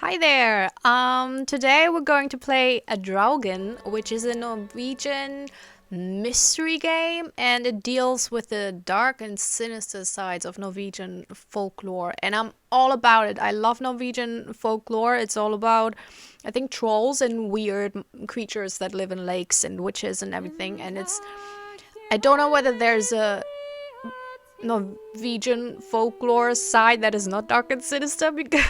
Hi there. Today we're going to play a Draugen, which is a Norwegian mystery game, and it deals with the dark and sinister sides of Norwegian folklore. And I'm all about it. I love Norwegian folklore. It's all about, I think, trolls and weird creatures that live in lakes and witches and everything. And I don't know whether there's a Norwegian folklore side that is not dark and sinister because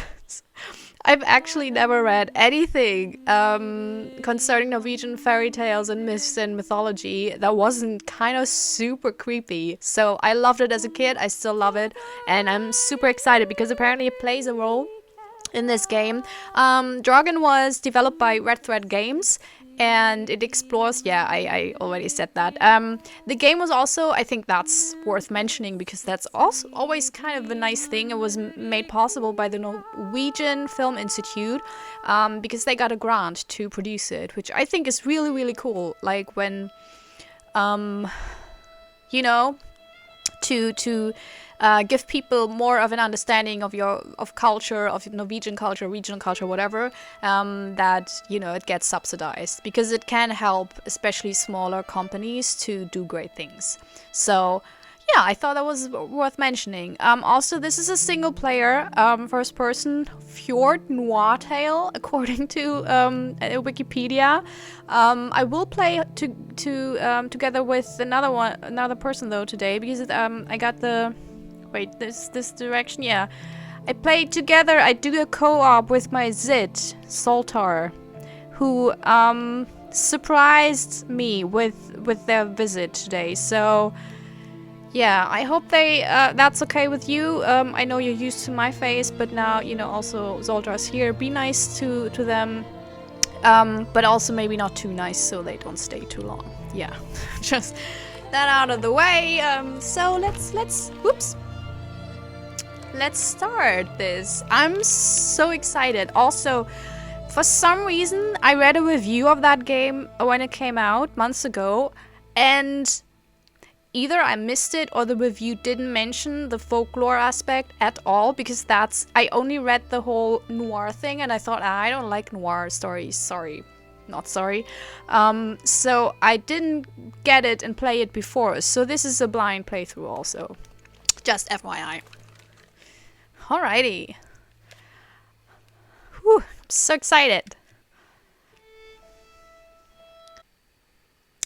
I've actually never read anything concerning Norwegian fairy tales and myths and mythology that wasn't kind of super creepy. So I loved it as a kid, I still love it, and I'm super excited because apparently it plays a role in this game. Draugen was developed by Red Thread Games, and it explores, yeah, I already said that. The game was also, I think that's worth mentioning because that's also always kind of a nice thing. It was made possible by the Norwegian Film Institute because they got a grant to produce it, which I think is really, really cool. Like when, you know, to give people more of an understanding of culture, of Norwegian culture, regional culture, whatever, that, you know, it gets subsidized because it can help especially smaller companies to do great things. So yeah, I thought that was worth mentioning. Also, this is a single player first person fjord noir tale according to Wikipedia. I will play together with another person though today because I got the this direction. Yeah, I played together. I do a co-op with my Zit Soltar, who surprised me with their visit today. So yeah, I hope that's okay with you. I know you're used to my face, but now, you know, also Zoltar's here. Be nice to them, but also maybe not too nice so they don't stay too long. Yeah, just that out of the way. So let's start this. I'm so excited. Also, for some reason, I read a review of that game when it came out months ago, and either I missed it or the review didn't mention the folklore aspect at all, because I only read the whole noir thing and I thought, I don't like noir stories, sorry. Not sorry. So I didn't get it and play it before, so this is a blind playthrough also. Just FYI. Alrighty. Whew, I'm so excited.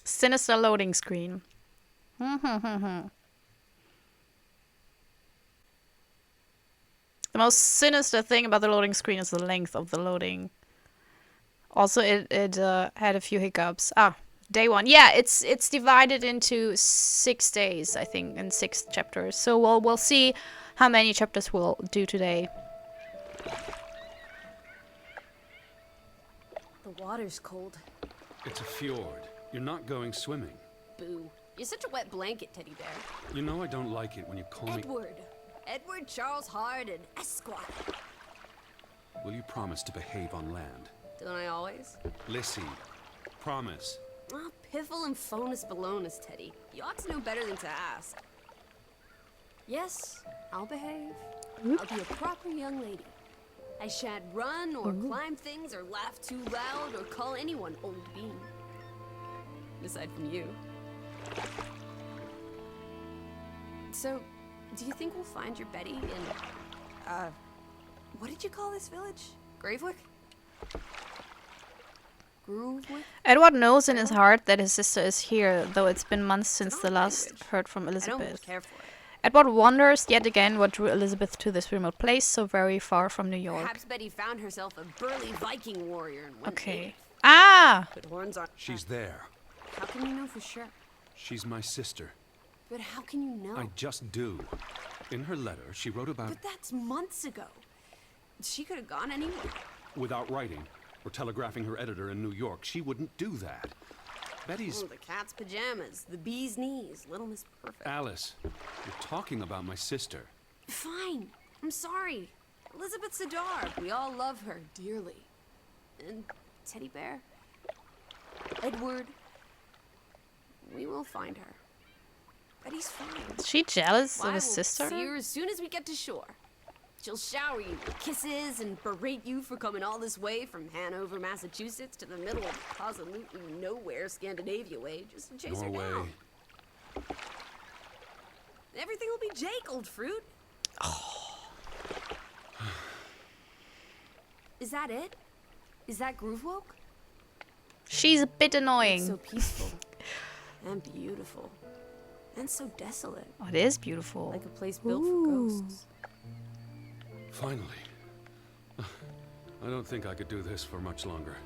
Sinister loading screen. The most sinister thing about the loading screen is the length of the loading. Also, it had a few hiccups. Day one. Yeah, it's divided into 6 days, I think, and 6 chapters. So we'll see how many chapters we'll do today. The water's cold. It's a fjord. You're not going swimming. Boo. You're such a wet blanket, Teddy Bear. You know I don't like it when you call me... Edward Charles Hardin, Esquire. Will you promise to behave on land? Don't I always? Lizzie, promise. Oh, piffle and phonus balonus, Teddy. You ought to know better than to ask. Yes, I'll behave. I'll be a proper young lady. I shan't run or climb things or laugh too loud or call anyone old bean. Aside from you. So, do you think we'll find your Betty in, what did you call this village? Gravewick? Groovewick? Edward knows in his heart that his sister is here, though it's been months since the last heard from Elizabeth. I don't care for it. Edward wonders yet again what drew Elizabeth to this remote place so very far from New York. Perhaps Betty found herself a burly Viking warrior and went Okay. native. Ah! Put horns on. She's there. How can you know for sure? She's my sister. But how can you know? I just do. In her letter, she wrote about... But that's months ago. She could have gone anywhere. Without writing or telegraphing her editor in New York, she wouldn't do that. Betty's... Oh, the cat's pajamas, the bee's knees, Little Miss Perfect. Alice, you're talking about my sister. Fine. I'm sorry. Elizabeth Sadar. We all love her dearly. And Teddy Bear. Edward. We will find her. Betty's fine. Is she jealous Why, of his we'll sister? see her as soon as we get to shore. She'll shower you with kisses and berate you for coming all this way from Hanover, Massachusetts to the middle of absolutely nowhere Scandinavia way just to chase her down. Everything will be Jake, old fruit. Is that it? Is that Groove-woke? She's a bit annoying. So peaceful and beautiful and so desolate. Oh, it is beautiful. Like a place built for ghosts. Finally. I don't think I could do this for much longer.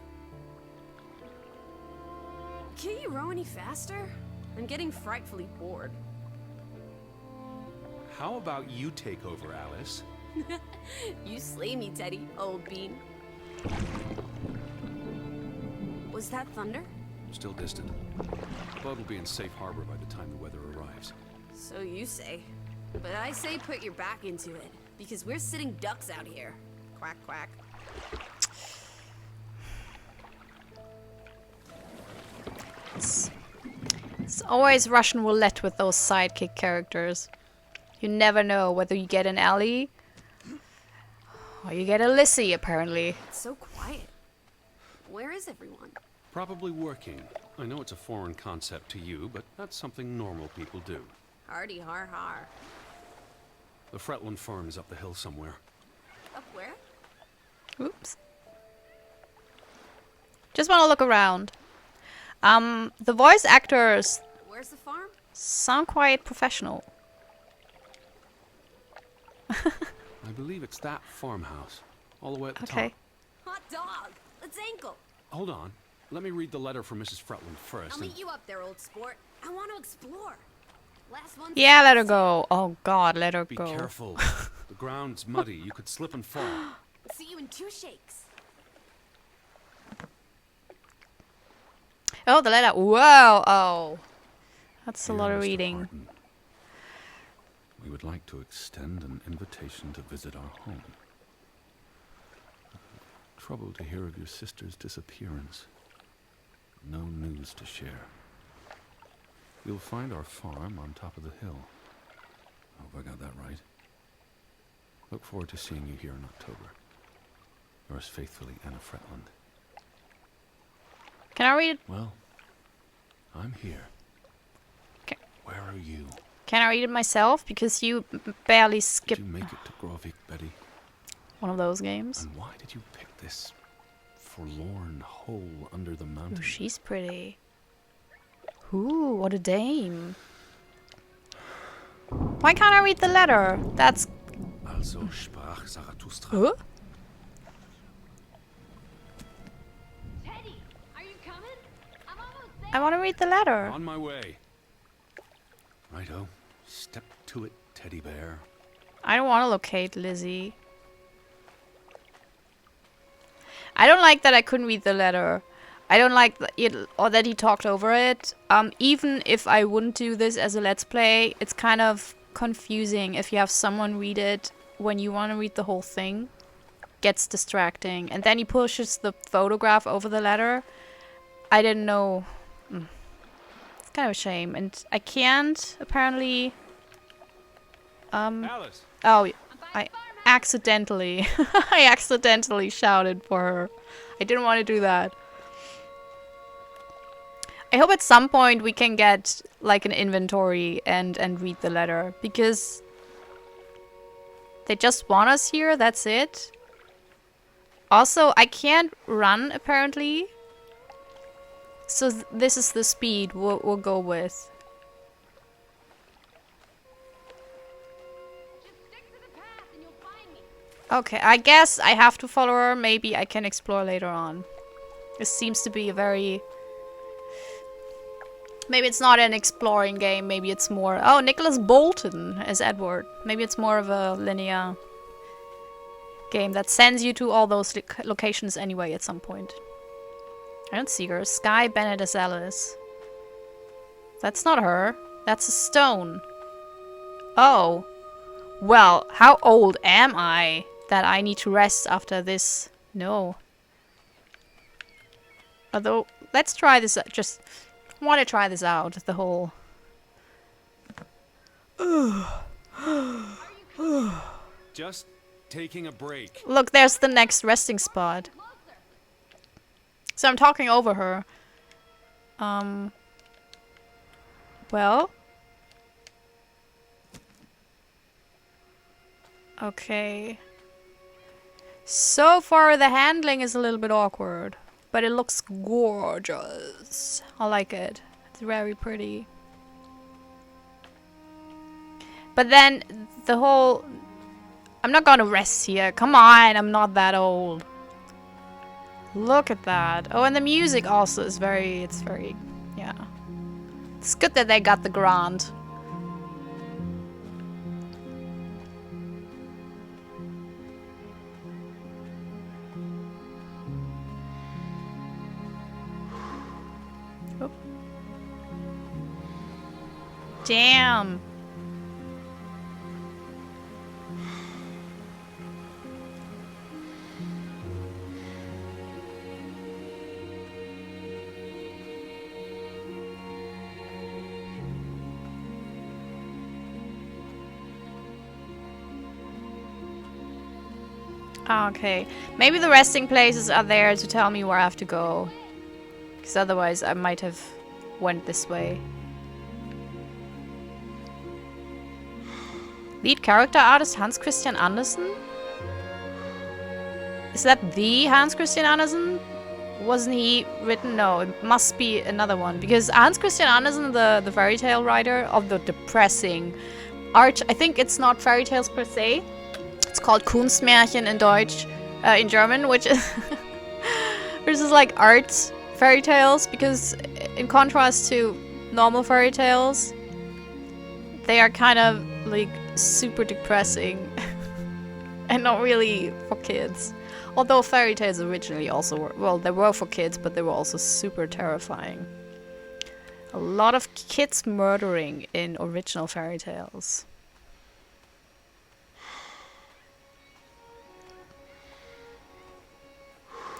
Can't you row any faster? I'm getting frightfully bored. How about you take over, Alice? You slay me, Teddy, old bean. Was that thunder? Still distant. The boat will be in safe harbor by the time the weather arrives. So you say. But I say put your back into it, because we're sitting ducks out here. Quack, quack. It's always Russian roulette with those sidekick characters. You never know whether you get an Ellie or you get a Lizzie, apparently. It's so quiet. Where is everyone? Probably working. I know it's a foreign concept to you, but that's something normal people do. Hardy har har. The Fretland farm is up the hill somewhere. Up where? Oops. Just want to look around. The voice actors Where's the farm? sound quite professional. I believe it's that farmhouse, all the way at the Okay. top. Hot dog! Let's ankle! Hold on. Let me read the letter from Mrs. Fretland first. I'll meet you up there, old sport. I want to explore. Last one. Yeah, let her go. Oh god, let her Be go. careful. The ground's muddy. You could slip and fall. See you in 2 shakes. Oh, the letter. Whoa. Oh. That's a Dear lot of Mr. reading. Harton, we would like to extend an invitation to visit our home. Troubled to hear of your sister's disappearance. No news to share. You'll find our farm on top of the hill. I hope I got that right. Look forward to seeing you here in October. Yours faithfully, Anna Fretland. Can I read it? Well, I'm here. Okay. Where are you? Can I read it myself? Because you barely Did skipped you make it to Graaven, Betty? one of those games. And why did you pick this forlorn hole under the Ooh, mountain? she's pretty. Ooh, what a dame. Why can't I read the letter? That's... Also sprach Zarathustra. Huh? Teddy, are you coming? I'm almost there. I want to read the letter. On my way. Righto. Step to it, teddy bear. I don't want to locate Lizzie. I don't like that I couldn't read the letter. I don't like it, or that he talked over it. Even if I wouldn't do this as a Let's Play, it's kind of confusing if you have someone read it when you want to read the whole thing. Gets distracting. And then he pushes the photograph over the letter. I didn't know. It's kind of a shame. And I can't, apparently... Alice! Oh, I accidentally... I accidentally shouted for her. I didn't want to do that. I hope at some point we can get like an inventory and read the letter, because they just want us here, that's it. Also, I can't run apparently. So this is the speed we'll go with. Just stick to the path and you'll find me. Okay, I guess I have to follow her. Maybe I can explore later on. This seems to be a very... Maybe it's not an exploring game. Maybe it's more... Oh, Nicholas Bolton as Edward. Maybe it's more of a linear game that sends you to all those locations anyway at some point. I don't see her. Sky Bennett as Alice. That's not her. That's a stone. Oh. Well, how old am I that I need to rest after this? No. Although, let's try this. Just want to try this out. The whole... Just taking a break. Look, there's the next resting spot. So I'm talking over her. Well. Okay. So far the handling is a little bit awkward, but it looks gorgeous. I like it. It's very pretty. But then the whole... I'm not gonna rest here. Come on, I'm not that old. Look at that. Oh, and the music also is very... It's very... Yeah. It's good that they got the grant. Oh. Damn. Okay, maybe the resting places are there to tell me where I have to go. Because otherwise I might have went this way. Lead character artist Hans Christian Andersen? Is that the Hans Christian Andersen? Wasn't he written? No, it must be another one. Because Hans Christian Andersen, the fairy tale writer of the depressing art, I think it's not fairy tales per se. It's called Kunstmärchen in Deutsch, in German, which is like art fairy tales, because in contrast to normal fairy tales, they are kind of like super depressing and not really for kids. Although fairy tales originally also were, well, they were for kids, but they were also super terrifying. A lot of kids murdering in original fairy tales.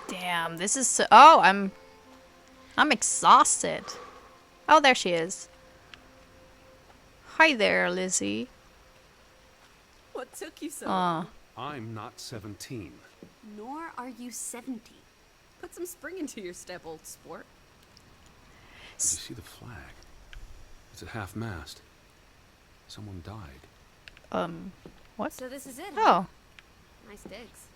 Damn, this is so... Oh, I'm exhausted. Oh, there she is. Hi there, Lizzie. What took you so long? I'm not 17. Nor are you 70. Put some spring into your step, old sport. Did you see the flag? It's at half-mast. Someone died. What? So this is it, huh? Oh. Nice digs.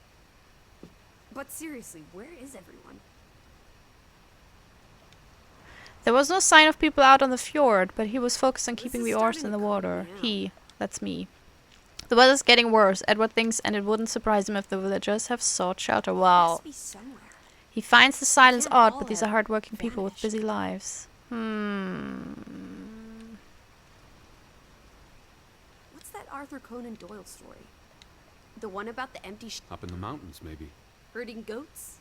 But seriously, where is everyone? There was no sign of people out on the fjord, but he was focused on keeping This the is oars starting in the to calm water. me down. He. That's me. The weather's getting worse, Edward thinks, and it wouldn't surprise him if the villagers have sought shelter. Wow. Must be somewhere. He finds the silence can't odd, all but these are have hard-working people with vanished. busy lives. What's that Arthur Conan Doyle story? The one about the empty Up in the mountains, maybe. herding goats?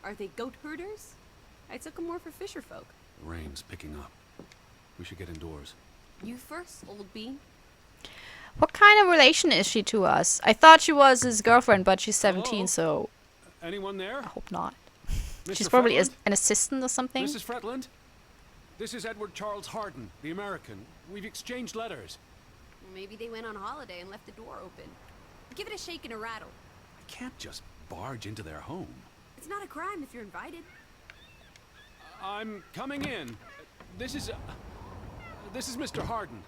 Are they goat herders? I took them more for fisher folk. The rain's picking up. We should get indoors. You first, old bean. What kind of relation is she to us? I thought she was his girlfriend, but she's 17, Hello? so Anyone there? I hope not. Mr. She's probably Fretland? an assistant or something. Mrs. Fretland? This is Edward Charles Harden, the American. We've exchanged letters. Maybe they went on holiday and left the door open. Give it a shake and a rattle. I can't just barge into their home. It's not a crime if you're invited. I'm coming in. This is Mr. Harden.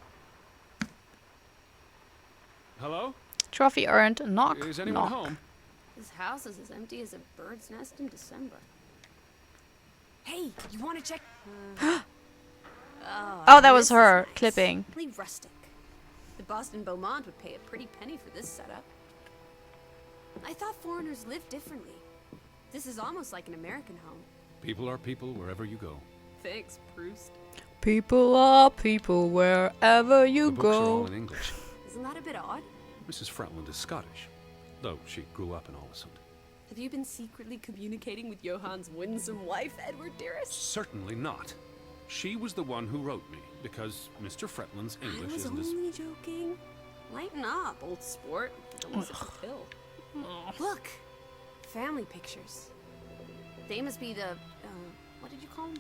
Hello? Trophy earned. Knock. Is anyone knock. home? This house is as empty as a bird's nest in December. Hey, you want to check? Oh, that was this is her nice. clipping. Really rustic. The Boston Beaumont would pay a pretty penny for this setup. I thought foreigners lived differently. This is almost like an American home. People are people wherever you go. Thanks, Proust. People are people wherever you The books are all go. in English. Isn't that a bit odd? Mrs. Fretland is Scottish, though she grew up in Ålesund. Have you been secretly communicating with Johann's winsome wife, Edward dearest? Certainly not. She was the one who wrote me, because Mr. Fretland's I English was isn't as... only joking. Lighten up, old sport. Don't sip the pill. Look! Family pictures. They must be the, what did you call them?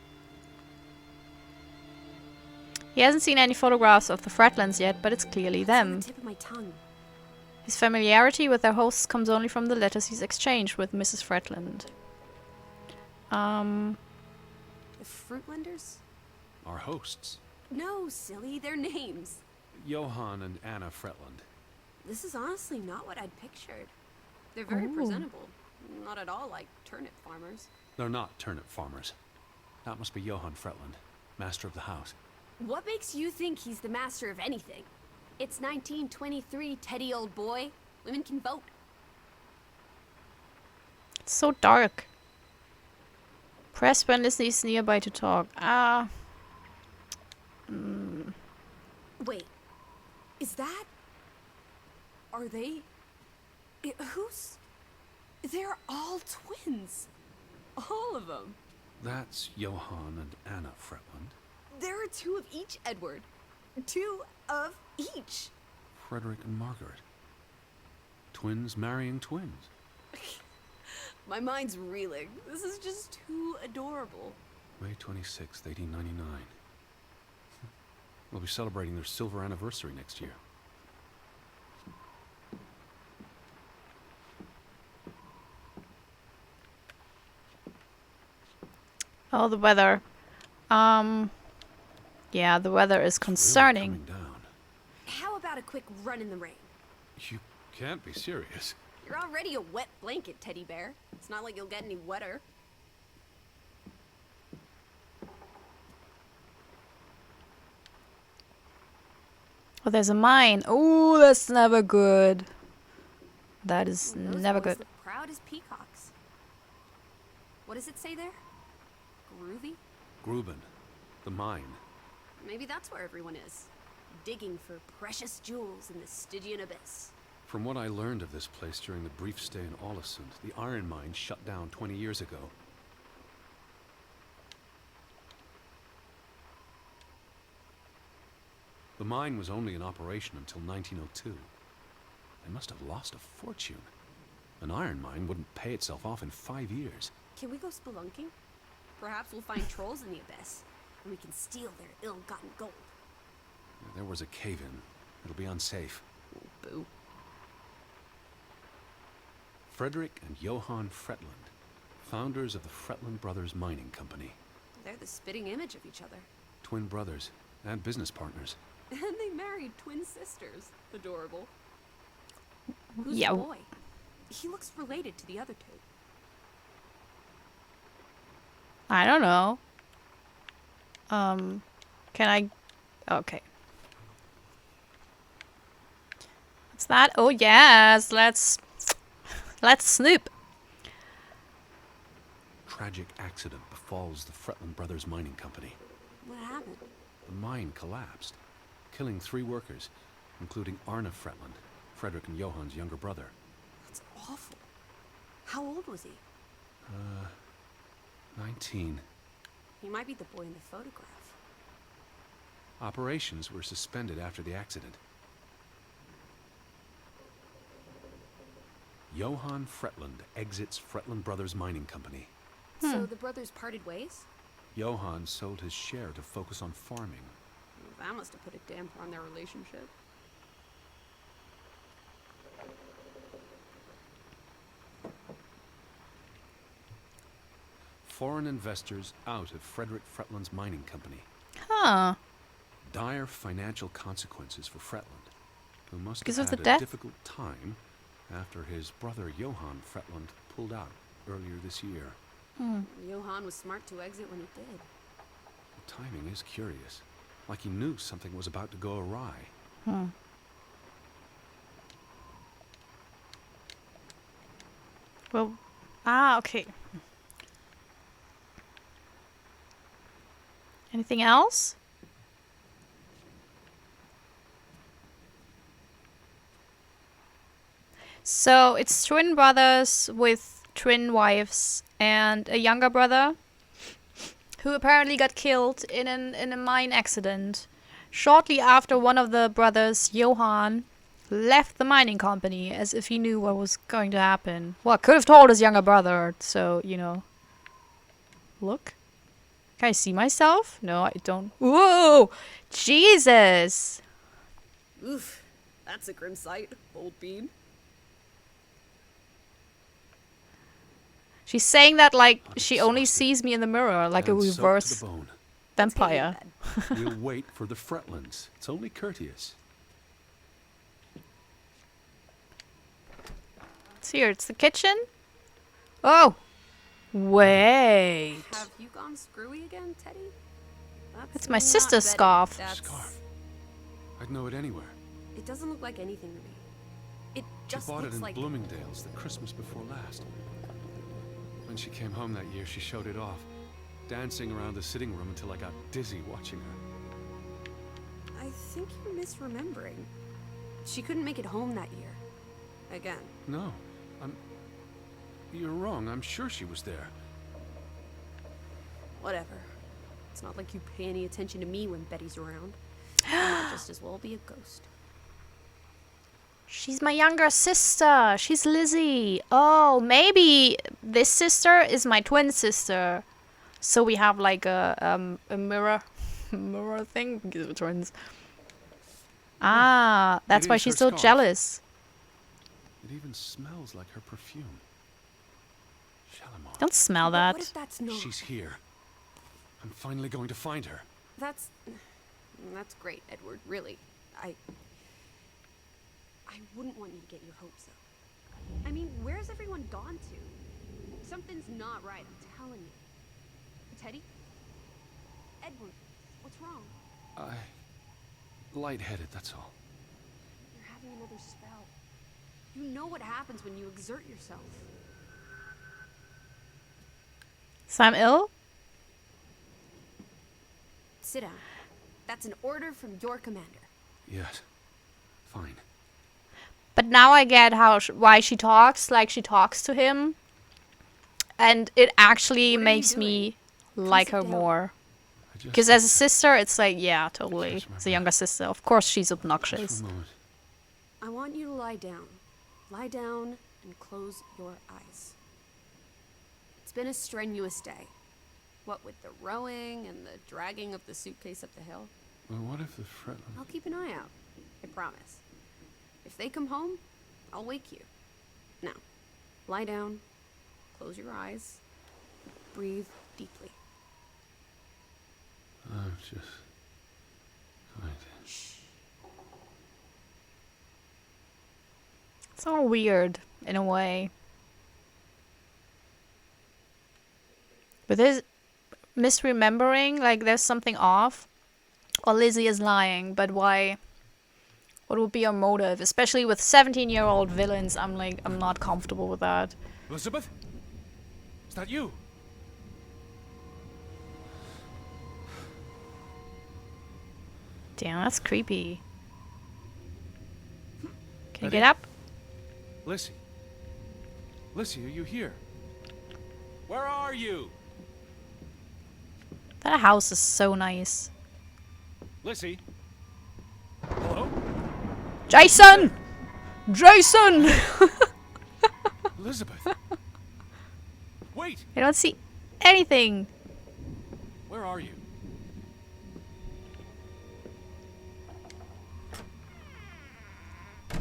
He hasn't seen any photographs of the Fretlands yet, but it's clearly It's on them. the tip of my tongue. His familiarity with their hosts comes only from the letters he's exchanged with Mrs. Fretland. The Fruitlanders? Our hosts. No, silly, their names. Johann and Anna Fretland. This is honestly not what I'd pictured. They're very presentable. Not at all like turnip farmers. They're not turnip farmers. That must be Johann Fretland, master of the house. What makes you think he's the master of anything? It's 1923, Teddy, old boy. Women can vote. It's so dark. Press when Lizzie is nearby to talk. Wait, is that... Are they... Who's... They're all twins. All of them. That's Johann and Anna Fretland. There are two of each, Edward. Two of each. Frederick and Margaret. Twins marrying twins. My mind's reeling. This is just too adorable. May 26th, 1899. We'll be celebrating their silver anniversary next year. Oh, the weather. Yeah, the weather is concerning. Really coming down. How about a quick run in the rain? You can't be serious. You're already a wet blanket, Teddy Bear. It's not like you'll get any wetter. Oh, there's a mine. Oh, that's never good. That is Those never boys good. look proud as peacocks. What does it say there? Groovy? Graaven, the mine. Maybe that's where everyone is. Digging for precious jewels in the Stygian abyss. From what I learned of this place during the brief stay in Ålesund, the iron mine shut down 20 years ago. The mine was only in operation until 1902. They must have lost a fortune. An iron mine wouldn't pay itself off in 5 years. Can we go spelunking? Perhaps we'll find trolls in the abyss, and we can steal their ill-gotten gold. There was a cave-in. It'll be unsafe. Boo. Frederick and Johann Fretland, founders of the Fretland Brothers Mining Company. They're the spitting image of each other. Twin brothers and business partners. And they married twin sisters. Adorable. Who's Yeah. the boy? He looks related to the other two. I don't know. Can I... Okay. What's that? Oh, yes. Let's snoop. Tragic accident befalls the Fretland Brothers Mining Company. What happened? The mine collapsed, killing 3 workers, including Arne Fretland, Frederick and Johann's younger brother. That's awful. How old was he? 19. He might be the boy in the photograph. Operations were suspended after the accident. Johann Fretland exits Fretland Brothers Mining Company. So the brothers parted ways? Johann sold his share to focus on farming. That must have put a damper on their relationship. Foreign investors out of Frederick Fretland's mining company. Huh. Dire financial consequences for Fretland, who must Because have of the had a death? difficult time after his brother Johann Fretland pulled out earlier this year. Johann was smart to exit when he did. The timing is curious, like he knew something was about to go awry. Well, okay. Anything else? So it's twin brothers with twin wives and a younger brother who apparently got killed in a mine accident. Shortly after, one of the brothers, Johann, left the mining company as if he knew what was going to happen. Well, could have told his younger brother, so, you know. Look. Can I see myself? No, I don't. Whoa! Jesus! Oof. That's a grim sight, old bean. She's saying that like I'm she only exhausted. sees me in the mirror, like a And soaked to reverse the bone. Let's get you in vampire. bed. We'll wait for the Fretlands. It's only courteous. It's here. It's the kitchen. Oh, wait. Have you gone screwy again, Teddy? That's It's my not sister's Betty. scarf. That's... Scarf. I'd know it anywhere. It doesn't look like anything to me. It She just bought it looks in like... Bloomingdale's the Christmas before last. When she came home that year, she showed it off, dancing around the sitting room until I got dizzy watching her. I think you're misremembering. She couldn't make it home that year. Again. No, you're wrong. I'm sure she was there. Whatever. It's not like you pay any attention to me when Betty's around. You might just as well be a ghost. She's my younger sister. She's Lizzie. Oh, maybe this sister is my twin sister. So we have like a mirror mirror thing because we're twins. Ah, that's It why is she's her so scarf. jealous. It even smells like her perfume. Shalimar. Don't smell But that. what if that's not? She's here. I'm finally going to find her. That's great, Edward. Really, I wouldn't want you to get your hopes up. I mean, where's everyone gone to? Something's not right. I'm telling you. Teddy? Edward, what's wrong? Lightheaded, that's all. You're having another spell. You know what happens when you exert yourself. So I'm ill? Sit down. That's an order from your commander. Yes. Fine. But now I get how why she talks like she talks to him. And it actually What are you makes doing? me Come like sit her down. more. I just... Because as a sister, it's like, yeah, totally. Catch my As a younger sister, of course she's Just obnoxious. for a moment. I want you to lie down. Lie down and close your eyes. It's been a strenuous day. What with the rowing and the dragging of the suitcase up the hill. Well, what if the Fretland... I'll keep an eye out. I promise. If they come home, I'll wake you. Now, lie down, close your eyes, breathe deeply. I'm just... going to... It's all weird, in a way. But there's misremembering, like there's something off. Or Lizzie is lying, but why? What would be your motive? Especially with 17-year-old villains, I'm not comfortable with that. Elizabeth? Is that you? Damn, that's creepy. Can you Ready? get up? Lizzie? Lizzie, are you here? Where are you? That house is so nice. Lizzie? Hello? Jason! Jason! Elizabeth? Wait! I don't see anything. Where are you?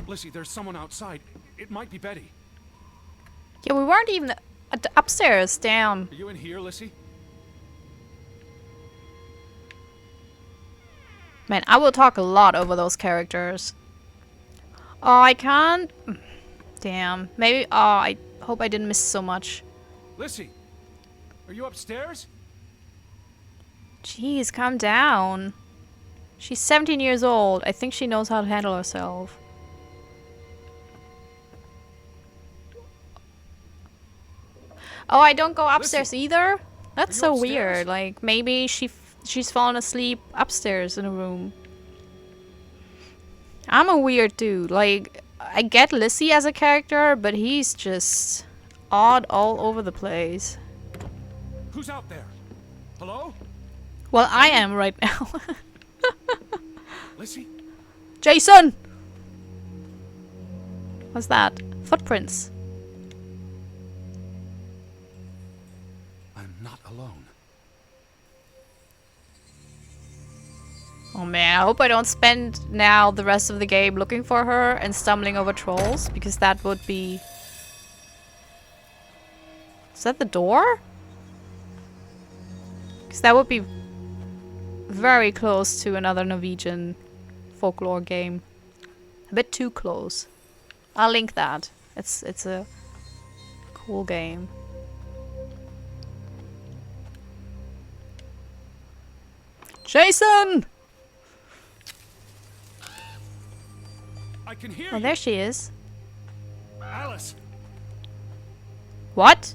Lizzie, there's someone outside. It might be Betty. Yeah, we weren't even at the upstairs. Damn. Are you in here, Lizzie? Man, I will talk a lot over those characters. Oh, I can't. Damn. Maybe. Oh, I hope I didn't miss so much. Lizzie! Are you upstairs? Jeez, calm down. She's 17 years old. I think she knows how to handle herself. Oh, I don't go upstairs either? That's you so upstairs? weird. Like, maybe she's fallen asleep upstairs in a room. I'm a weird dude. Like, I get Lizzie as a character, but he's just odd all over the place. Who's out there? Hello? Well, I am right now. Lizzie? Jason! What's that? Footprints. I'm not alone. Oh man, I hope I don't spend now the rest of the game looking for her and stumbling over trolls, because that would be... Is that the door? Because that would be very close to another Norwegian folklore game. A bit too close. I'll link that. It's a cool game. Jason! I can hear Oh, you. there she is. Alice. What?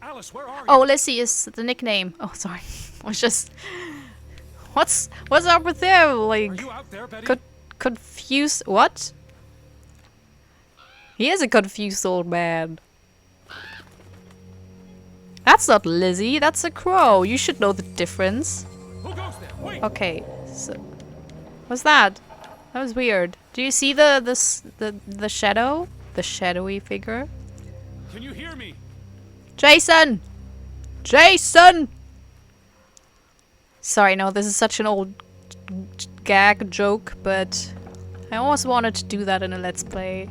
Alice, where are you? Oh, Lizzie is the nickname. Oh, sorry. I was just... What's up with him? Are Like, you out there, Betty? confused... What? He is a confused old man. That's not Lizzie, that's a crow. You should know the difference. Who goes there? Wait. Okay, so... What's that? That was weird. Do you see the shadow? The shadowy figure? Can you hear me? Jason! Jason! Sorry, no, this is such an old gag joke, but I always wanted to do that in a Let's Play.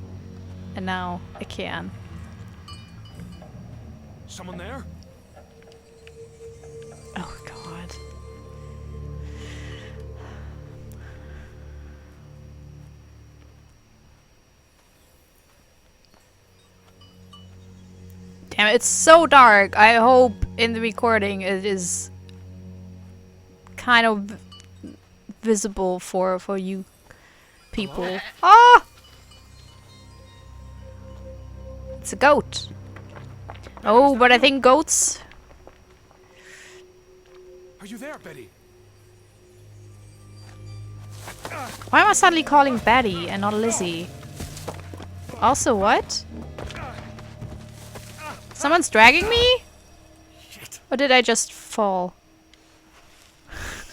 And now I can. Someone there? Oh god. Damn, it's so dark. I hope in the recording it is kind of visible for you people. Ah! It's a goat. Oh, but I think goats... Are you there, Betty? Why am I suddenly calling Betty and not Lizzie? Also, what? Someone's dragging me? Shit. Or did I just fall?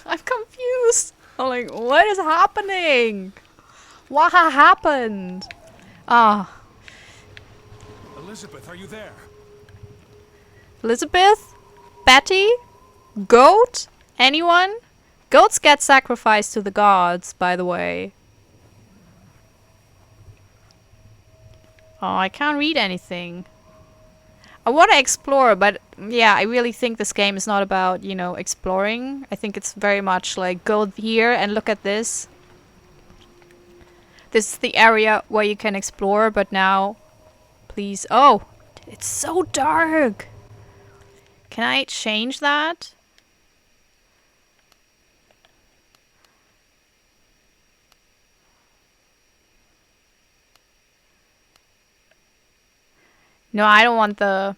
I'm confused. I'm like, what is happening? What happened? Ah, Elizabeth, are you there? Elizabeth? Betty? Goat? Anyone? Goats get sacrificed to the gods, by the way. Oh, I can't read anything. I want to explore, but yeah, I really think this game is not about, you know, exploring. I think it's very much like, go here and look at this. This is the area where you can explore, but now, please. Oh, it's so dark. Can I change that? No, I don't want the...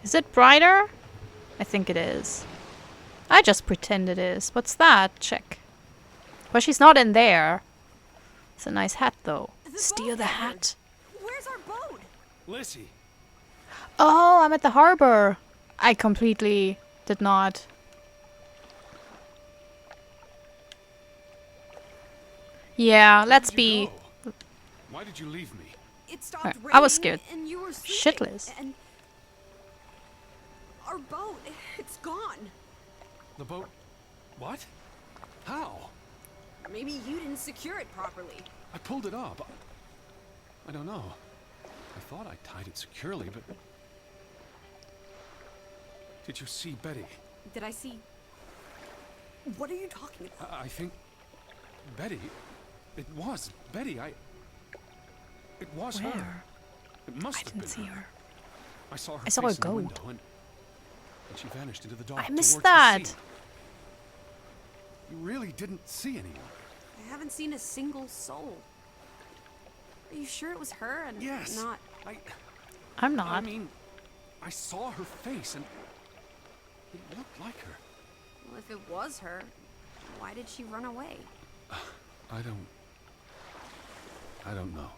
Is it brighter? I think it is. I just pretend it is. What's that? Check. Well, she's not in there. It's a nice hat, though. Steal the hat. Where's our boat? Lizzie. Oh, I'm at the harbor. I completely did not. Yeah, Where let's did you be go? Why did you leave me? It stopped I was raining scared and you were sleeping, shitless. And our boat, it's gone. The boat... What? How? Maybe you didn't secure it properly. I pulled it up. I don't know. I thought I tied it securely, but... Did you see Betty? Did I see... What are you talking about? I think... Betty... It was Betty. It was her. Where? It must I have didn't been see her. her. I saw her I saw face a in the goat. window and she vanished into the dark I missed towards the that. sea. You really didn't see anyone. I haven't seen a single soul. Are you sure it was her and Yes. not... I'm I not. mean, I saw her face and it looked like her. Well, if it was her, why did she run away? I don't know.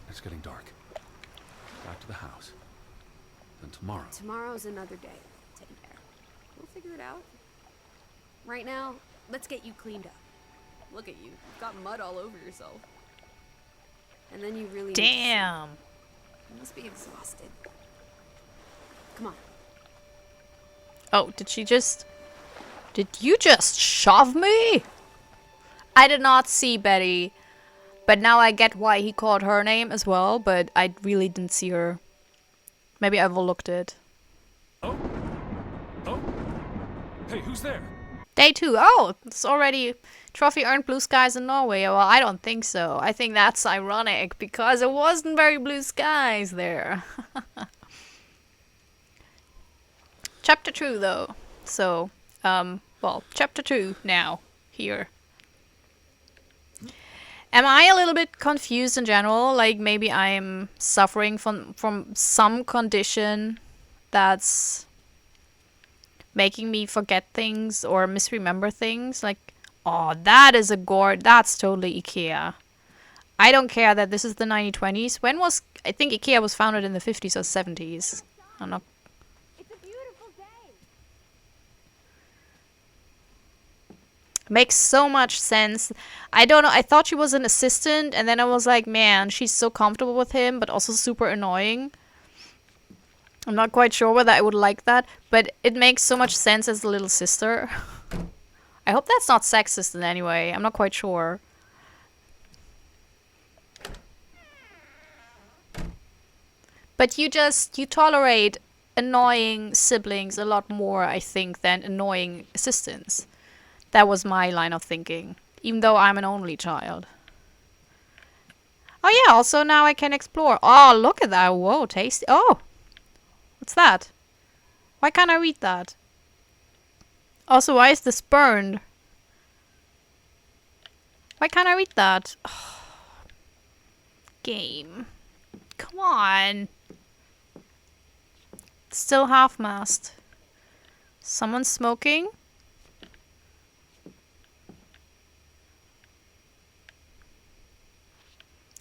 It's getting dark. Back to the house. Then tomorrow. Tomorrow's another day, Teddy Bear. We'll figure it out. Right now, let's get you cleaned up. Look at you. You've got mud all over yourself. And then you really need to sleep. Damn. You must be exhausted. Come on. Oh, did you just shove me? I did not see Betty, but now I get why he called her name as well, but I really didn't see her. Maybe I overlooked it. Oh? Oh? Hey, who's there? Day 2. Oh, it's already trophy earned blue skies in Norway. Well, I don't think so. I think that's ironic because it wasn't very blue skies there. Chapter 2 though. So, well, chapter 2 now, here. Am I a little bit confused in general? Like maybe I'm suffering from some condition that's making me forget things or misremember things? Like, oh, that is a gourd. That's totally IKEA. I don't care that this is the 1920s. When was... I think IKEA was founded in the 50s or 70s. I'm not... It's a beautiful day. Makes so much sense. I don't know. I thought she was an assistant, and then I was like, man, she's so comfortable with him, but also super annoying. I'm not quite sure whether I would like that, but it makes so much sense as the little sister. I hope that's not sexist in any way. I'm not quite sure. But you tolerate annoying siblings a lot more, I think, than annoying assistants. That was my line of thinking, even though I'm an only child. Oh yeah, also now I can explore. Oh, look at that. Whoa, tasty. Oh, what's that? Why can't I read that? Also, why is this burned? Why can't I read that? Oh, game. Come on. It's still half-mast. Someone's smoking?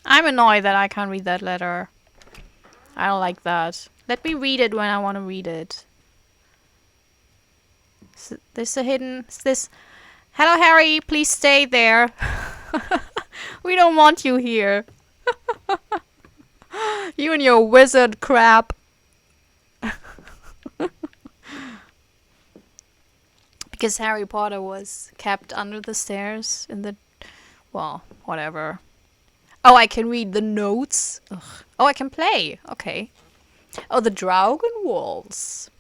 I'm annoyed that I can't read that letter. I don't like that. Let me read it when I want to read it. Is this a hidden... Is this... Hello, Harry. Please stay there. We don't want you here. You and your wizard crap. Because Harry Potter was kept under the stairs in the... Well, whatever. Oh, I can read the notes. Ugh. Oh, I can play. Okay. Oh, the Draugen walls.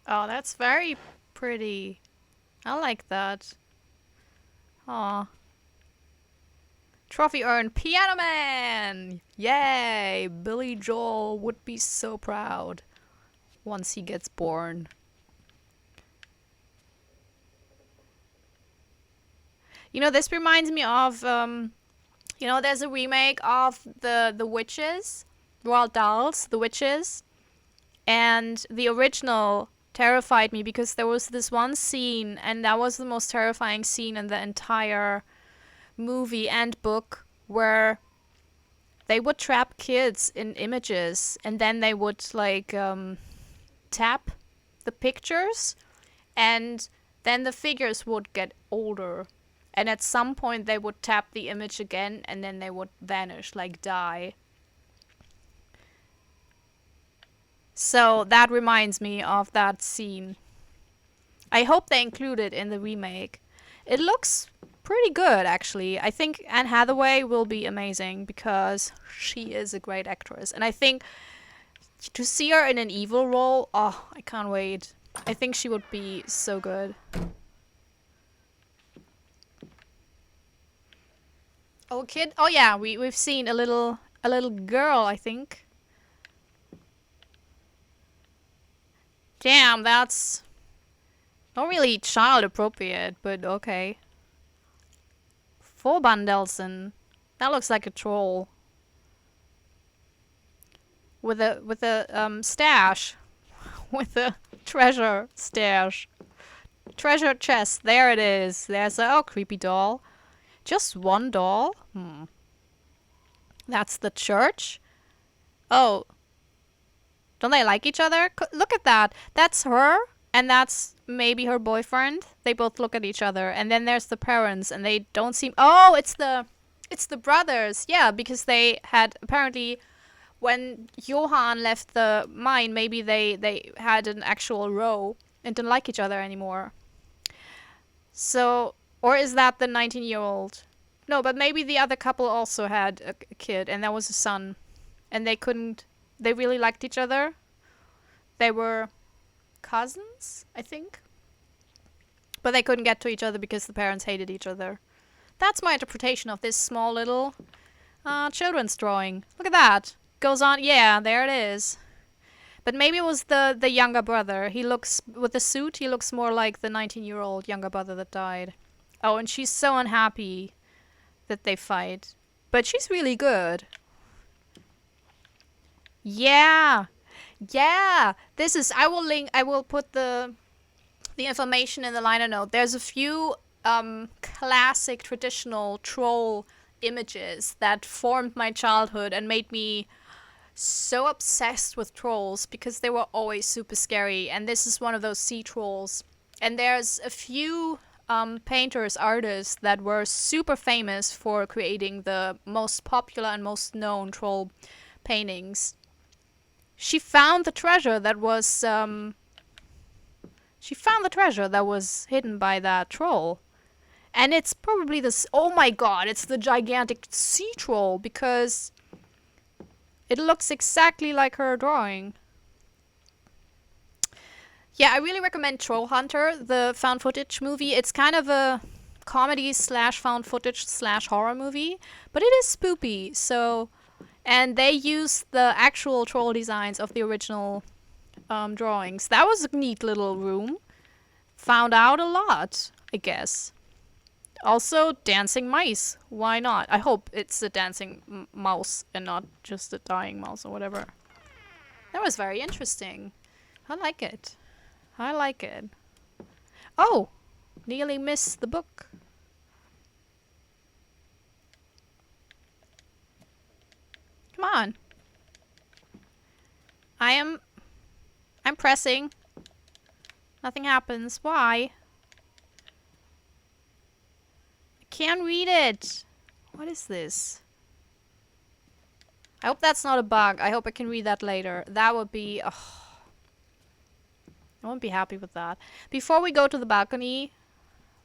Oh, that's very pretty. I like that. Aw. Trophy earned, Piano Man! Yay! Billy Joel would be so proud once he gets born. You know, this reminds me of, you know, there's a remake of the Witches, Roald Dahl's The Witches, and the original terrified me because there was this one scene, and that was the most terrifying scene in the entire movie and book, where they would trap kids in images and then they would like tap the pictures, and then the figures would get older, and at some point they would tap the image again and then they would vanish, like die. So that reminds me of that scene. I hope they include it in the remake. It looks pretty good, actually. I think Anne Hathaway will be amazing because she is a great actress. And I think to see her in an evil role, oh, I can't wait. I think she would be so good. Oh, kid. Oh yeah, we've seen a little girl, I think. Damn, that's Not really child appropriate, but okay. Forbandelsen. That looks like a troll. With a stash. With a treasure stash. Treasure chest. There it is. There's a creepy doll. Just one doll? That's the church? Oh. Don't they like each other? Look at that. That's her. And that's maybe her boyfriend. They both look at each other. And then there's the parents. And they don't seem... Oh, it's the brothers. Yeah, because they had apparently... When Johan left the mine, maybe they had an actual row and didn't like each other anymore. So... Or is that the 19-year-old? No, but maybe the other couple also had a kid. And that was a son. And they couldn't... They really liked each other. They were... cousins, I think. But they couldn't get to each other because the parents hated each other. That's my interpretation of this small little children's drawing. Look at that. Goes on. Yeah, there it is. But maybe it was the younger brother. He looks, with the suit, he looks more like the 19-year-old younger brother that died. Oh, and she's so unhappy that they fight. But she's really good. Yeah. Yeah, this is. I will put the information in the liner note. There's a few classic traditional troll images that formed my childhood and made me so obsessed with trolls because they were always super scary. And this is one of those sea trolls. And there's a few painters, artists that were super famous for creating the most popular and most known troll paintings. She found the treasure that was hidden by that troll. And it's probably this... Oh my god, it's the gigantic sea troll, because it looks exactly like her drawing. Yeah, I really recommend Troll Hunter, the found footage movie. It's kind of a comedy / found footage / horror movie, but it is spoopy, so... And they used the actual troll designs of the original drawings. That was a neat little room. Found out a lot, I guess. Also, dancing mice. Why not? I hope it's a dancing mouse and not just a dying mouse or whatever. That was very interesting. I like it. I like it. Oh! Nearly missed the book. Come on. I'm pressing. Nothing happens. Why? I can't read it. What is this? I hope that's not a bug. I hope I can read that later. That would be... Oh, I won't be happy with that. Before we go to the balcony,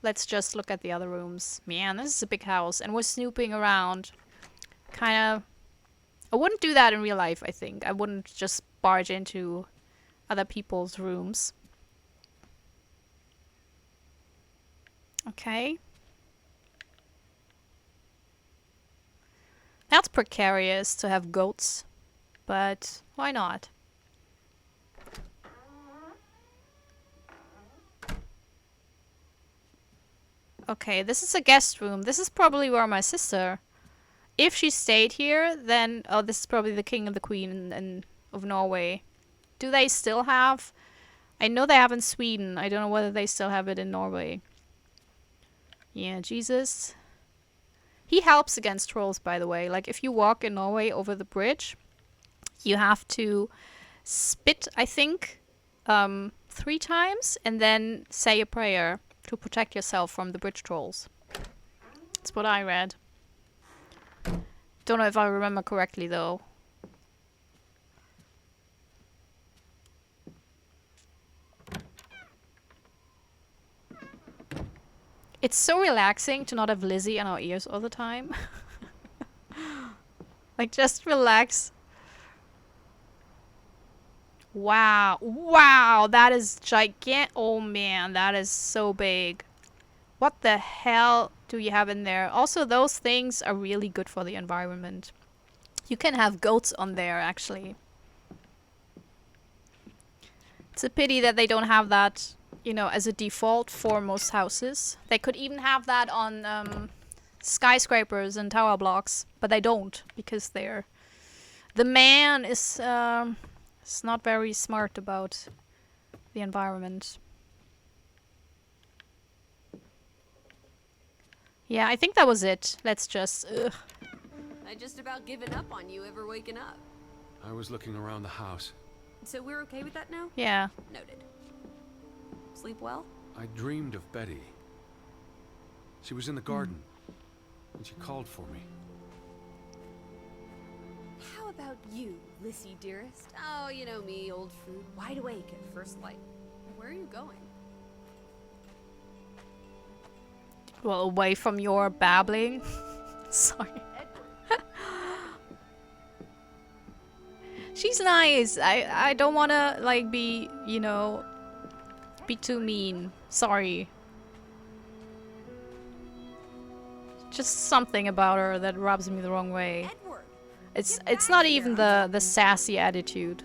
let's just look at the other rooms. Man, this is a big house. And we're snooping around. Kind of... I wouldn't do that in real life, I think. I wouldn't just barge into other people's rooms. Okay. That's precarious to have goats, but why not? Okay, this is a guest room. This is probably where my sister... If she stayed here, then... Oh, this is probably the king and the queen of Norway. Do they still have... I know they have in Sweden. I don't know whether they still have it in Norway. Yeah, Jesus. He helps against trolls, by the way. Like, if you walk in Norway over the bridge, you have to spit, I think, 3 times, and then say a prayer to protect yourself from the bridge trolls. That's what I read. Don't know if I remember correctly, though. It's so relaxing to not have Lizzie in our ears all the time. Like, just relax. Wow. Wow, that is gigantic. Oh man, that is so big. What the hell do you have in there? Also, those things are really good for the environment. You can have goats on there, actually. It's a pity that they don't have that you know, as a default for most houses. They could even have that on skyscrapers and tower blocks, but they don't because they're the man is not very smart about the environment. Yeah, I think that was it. Let's just I just about given up on you ever waking up. I was looking around the house. So we're okay with that now? yeah. Noted. Sleep well? I dreamed of Betty. She was in the garden, and she called for me. How about you, Lizzie, dearest? Oh, you know me, old fruit, wide awake at first light. Where are you going? Well, away from your babbling. Sorry. She's nice. I don't want to like be, you know, be too mean. Sorry. Just something about her that rubs me the wrong way. Edward! It's not even the sassy attitude.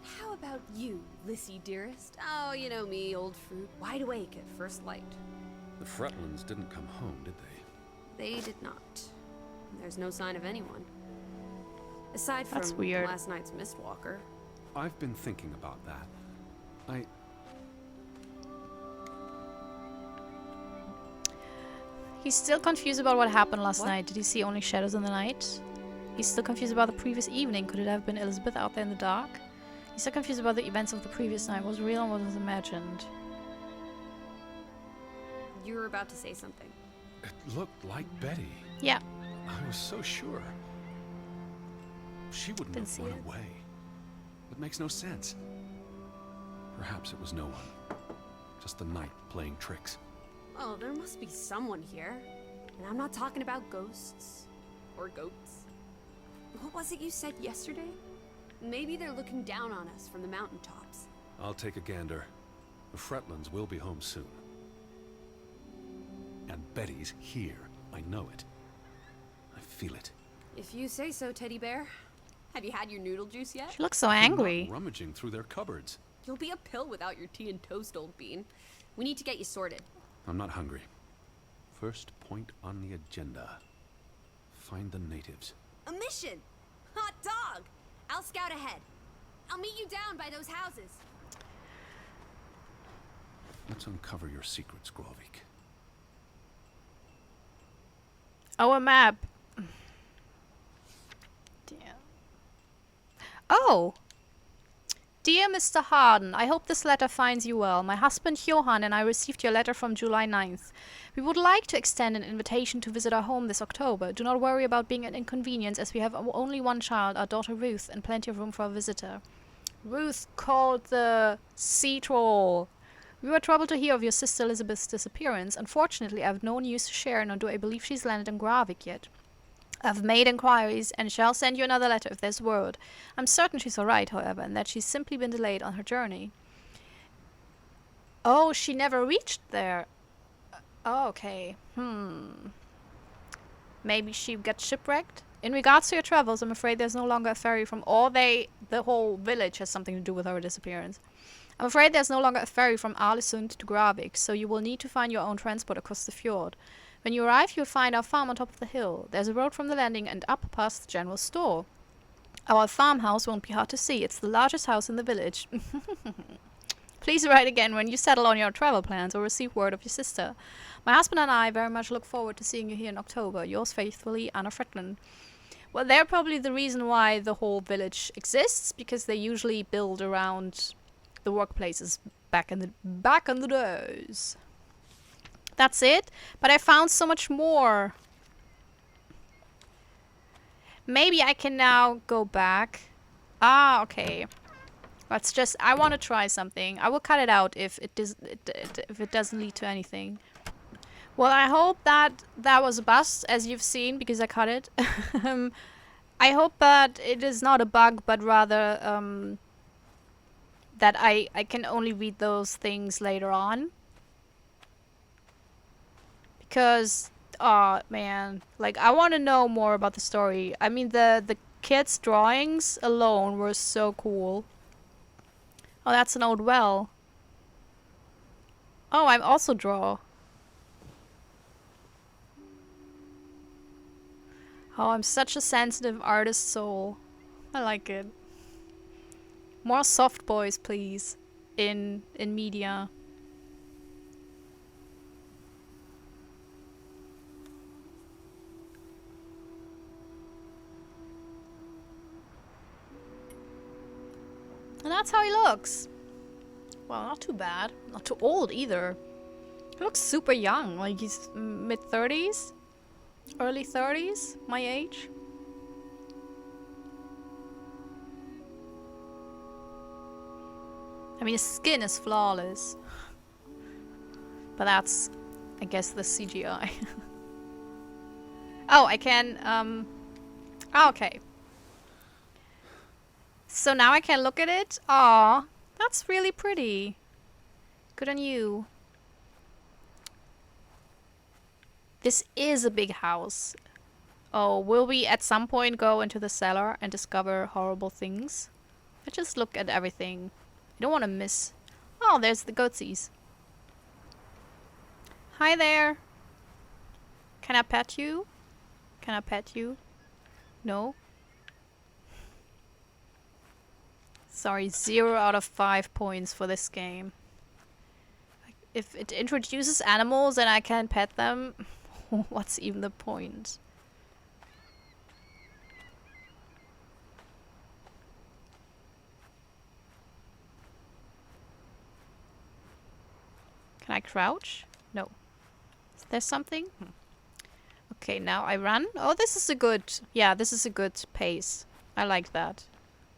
How about you, Lizzie, dearest? Oh, you know me, old fruit, wide awake at first light. The Fretlands didn't come home, did they? They did not. There's no sign of anyone. Aside from That's weird. last night's Mistwalker. I've been thinking about that. He's still confused about what happened last What? night. Did he see only shadows in the night? He's still confused about the previous evening. Could it have been Elizabeth out there in the dark? He's still confused about the events of the previous night. What was real and what was imagined? You were about to say something. It looked like Betty. Yeah. I was so sure. She wouldn't Didn't have see run it. away. It makes no sense. Perhaps it was no one. Just the night playing tricks. Oh, there must be someone here. And I'm not talking about ghosts. Or goats. What was it you said yesterday? Maybe they're looking down on us from the mountaintops. I'll take a gander. The Fretlands will be home soon. And Betty's here. I know it. I feel it. If you say so, Teddy Bear. Have you had your noodle juice yet? She looks so I'm not angry. rummaging through their cupboards. You'll be a pill without your tea and toast, old bean. We need to get you sorted. I'm not hungry. First point on the agenda. Find the natives. A mission! Hot dog! I'll scout ahead. I'll meet you down by those houses. Let's uncover your secrets, Grovik. Oh, a map. Damn. Oh! Dear Mr. Harden, I hope this letter finds you well. My husband Johan and I received your letter from July 9th. We would like to extend an invitation to visit our home this October. Do not worry about being an inconvenience, as we have only one child, our daughter Ruth, and plenty of room for a visitor. Ruth called the sea troll. We were troubled to hear of your sister Elizabeth's disappearance. Unfortunately, I have no news to share, nor do I believe she's landed in Graaven yet. I've made inquiries and shall send you another letter if there's word. I'm certain she's alright, however, and that she's simply been delayed on her journey. Oh, she never reached there. Oh, okay. Maybe she got shipwrecked? In regards to your travels, I'm afraid there's no longer a ferry from the whole village has something to do with her disappearance. I'm afraid there's no longer a ferry from Arlesund to Gravik, so you will need to find your own transport across the fjord. When you arrive, you'll find our farm on top of the hill. There's a road from the landing and up past the general store. Our farmhouse won't be hard to see. It's the largest house in the village. Please write again when you settle on your travel plans or receive word of your sister. My husband and I very much look forward to seeing you here in October. Yours faithfully, Anna Fretland. Well, they're probably the reason why the whole village exists, because they usually build around the workplaces back in the days. That's it, but I found so much more. Maybe I can now go back. Ah, okay. Let's just. I want to try something. I will cut it out if it doesn't lead to anything. Well, I hope that was a bust, as you've seen, because I cut it. I hope that it is not a bug, but rather that I can only read those things later on. Because, oh man, like, I want to know more about the story. I mean, the kids' drawings alone were so cool. Oh, that's an old well. Oh, I'm also draw. Oh, I'm such a sensitive artist soul. I like it. More soft boys, please. In media. And that's how he looks. Well, not too bad. Not too old either. He looks super young. Like he's mid-30s? Early 30s? My age? I mean, his skin is flawless. But that's, I guess, the CGI. Oh, I can, okay. So now I can look at it? Aw, that's really pretty. Good on you. This is a big house. Oh, will we at some point go into the cellar and discover horrible things? I just look at everything. I don't want to miss... Oh, there's the goatsies. Hi there. Can I pet you? Can I pet you? No? Sorry, 0 out of 5 points for this game. If it introduces animals and I can't pet them, what's even the point? Can I crouch? No. Is there something? Okay, now I run. Oh, this is a good... Yeah, this is a good pace. I like that.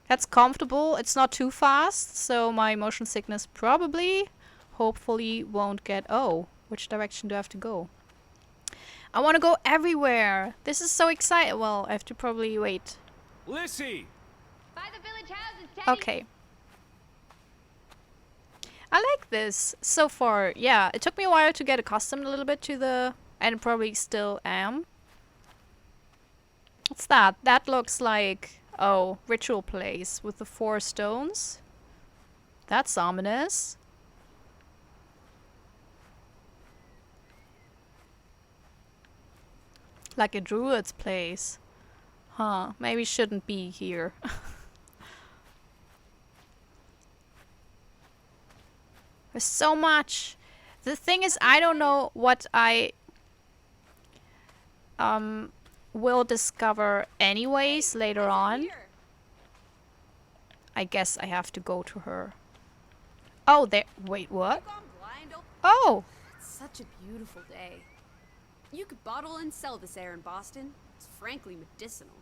That's comfortable. It's not too fast, so my motion sickness probably, hopefully, won't get... Oh, which direction do I have to go? I want to go everywhere. This is so exciting. Well, I have to probably wait. Lizzie! By the village houses, Teddy. Okay. I like this so far. Yeah, it took me a while to get accustomed a little bit to the... And probably still am. What's that? That looks like... Oh, ritual place with the 4 stones. That's ominous. Like a druid's place. Huh, maybe shouldn't be here. There's so much. The thing is, I don't know what I will discover anyways later on. I guess I have to go to her. Oh, there. Wait, what? Oh! It's such a beautiful day. You could bottle and sell this air in Boston. It's frankly medicinal.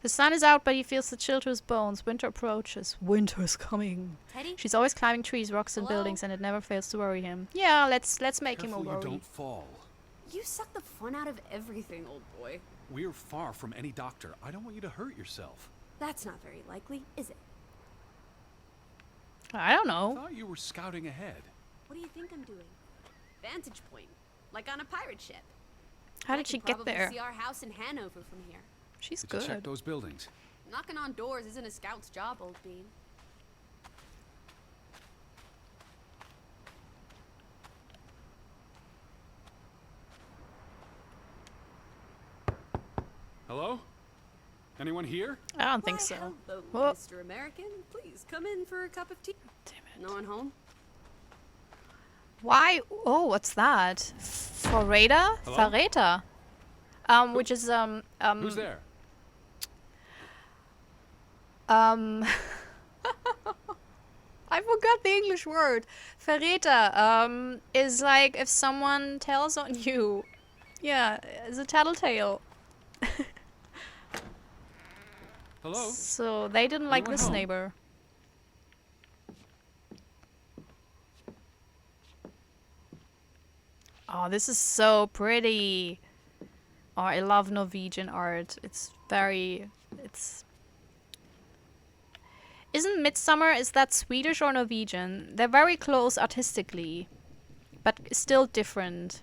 The sun is out, but he feels the chill to his bones. Winter approaches. Winter's coming. Teddy? She's always climbing trees, rocks, and buildings, and it never fails to worry him. Yeah, let's make him a Careful you worry. don't fall. You suck the fun out of everything, old boy. We're far from any doctor. I don't want you to hurt yourself. That's not very likely, is it? I don't I know. thought you were scouting ahead. What do you think I'm doing? Vantage point, like on a pirate ship. How I did she could get probably there? see our house in Hanover from here. She's Did you check good. those buildings? Knocking on doors isn't a scout's job, old bean. Hello? Anyone here? I don't think Why, so. hello, Whoa. Mr. American. Please come in for a cup of tea. Damn it. No one home? Why? Oh, what's that? Verräter? Hello? Verräter. Which is Who's there? I forgot the English word. Verräter is like if someone tells on you. Yeah, it's a tattletale. Hello? So they didn't like Anyone this home? neighbor. Oh, this is so pretty. Oh, I love Norwegian art. It's very... It's... Isn't Midsummer, is that Swedish or Norwegian? They're very close artistically, but still different.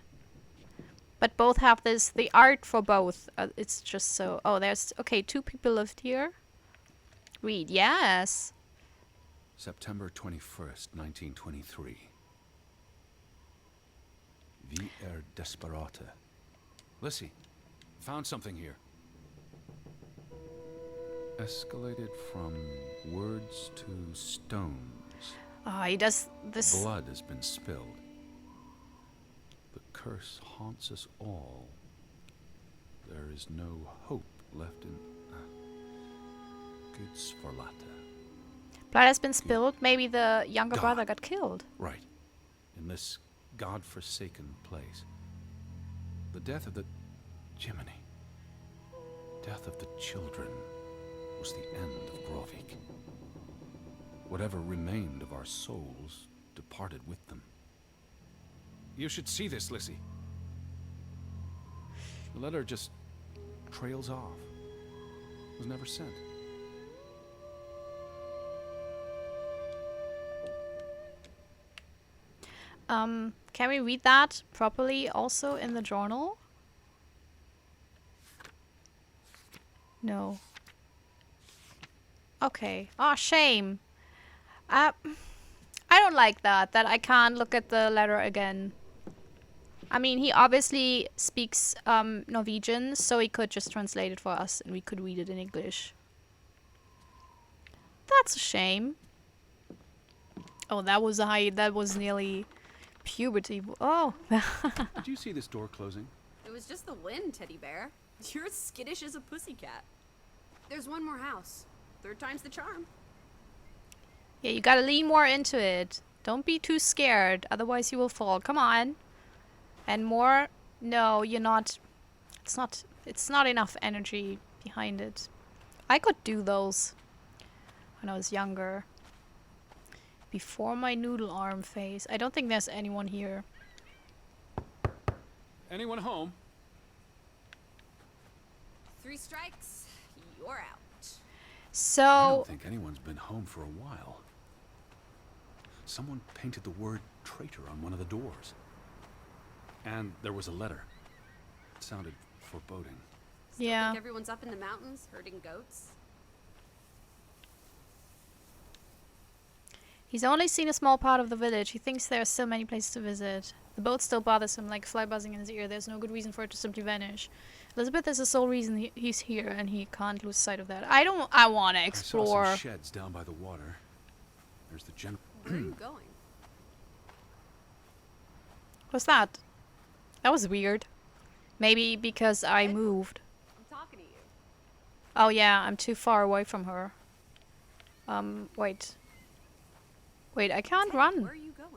But both have this, the art for both. It's just so... Oh, there's... Okay, 2 people lived here. Read, yes. September 21st, 1923. Vi desperate. Lizzie, found something here. Escalated from words to stones. Ah, he does this. Blood has been spilled. The curse haunts us all. There is no hope left in Gudsforlate. Blood has been spilled. Maybe the younger God. brother got killed. Right. In this God-forsaken place. The death of the Jiminy. Death of the children was the end of Grovik. Whatever remained of our souls departed with them. You should see this, Lizzie. The letter just trails off. Was never sent. Can we read that properly also in the journal? No. Okay. Oh, shame. I don't like that I can't look at the letter again. I mean, he obviously speaks Norwegian, so he could just translate it for us and we could read it in English. That's a shame. Oh, that was nearly puberty. Oh. Did you see this door closing? It was just the wind, Teddy Bear. You're as skittish as a pussycat. There's one more house. Third time's the charm. Yeah, you gotta lean more into it. Don't be too scared, otherwise you will fall. Come on. And more. No, you're not. It's not enough energy behind it. I could do those when I was younger. Before my noodle arm phase. I don't think there's anyone here. Anyone home? 3 strikes, you're out. I So, don't think anyone's been home for a while. Someone painted the word traitor on one of the doors. And there was a letter. It sounded foreboding. Still yeah. think everyone's up in the mountains herding goats? He's only seen a small part of the village. He thinks there are still many places to visit. The boat still bothers him, like a fly buzzing in his ear. There's no good reason for it to simply vanish. Elizabeth is the sole reason he's here, and he can't lose sight of that. I want to I saw explore. some sheds down by the water. There's the general. Where are you going? What's that? That was weird. Maybe because I moved. I'm talking to you. Oh yeah, I'm too far away from her. Wait. Wait, I can't Ted, run. Where are you going?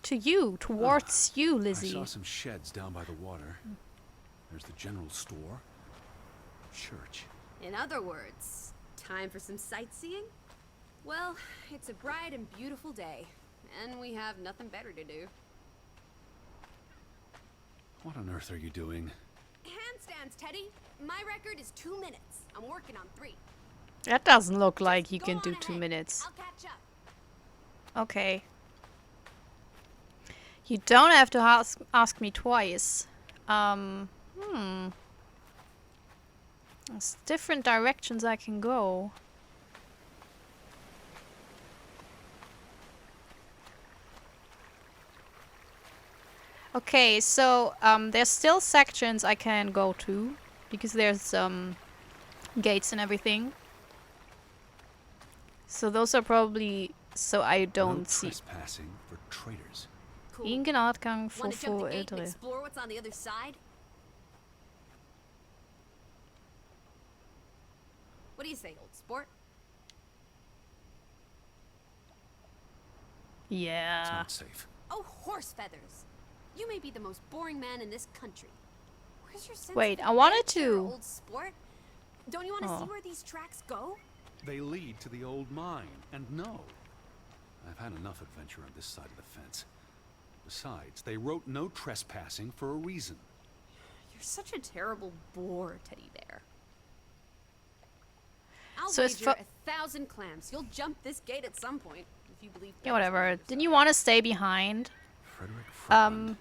To you, towards you, I Lizzie. saw some sheds down by the water. There's the general store. Church. In other words, time for some sightseeing? Well, it's a bright and beautiful day, and we have nothing better to do. What on earth are you doing? Handstands, Teddy. My record is 2 minutes. I'm working on 3. That doesn't look like he Go can on do 2 ahead. minutes. I'll catch up. Okay. You don't have to ask me twice. There's different directions I can go. Okay, so there's still sections I can go to because there's gates and everything. So those are probably so I don't No see. trespassing for traitors. Cool. Ingen adgang for Want to jump få the gate and ældre. explore what's on the other side? What do you say, old sport? It's Yeah. not safe. Oh, horse feathers! You may be the most boring man in this country. Where's your sense Wait, of I wanted adventure, to- old sport? Don't you want to Oh. see where these tracks go? They lead to the old mine, and no. I've had enough adventure on this side of the fence. Besides, they wrote no trespassing for a reason. You're such a terrible bore, Teddy Bear. I'll So it's wager 1,000 clams you'll jump this gate at some point, if you believe. Yeah, whatever. Didn't you want to stay behind? Frederick Franklin.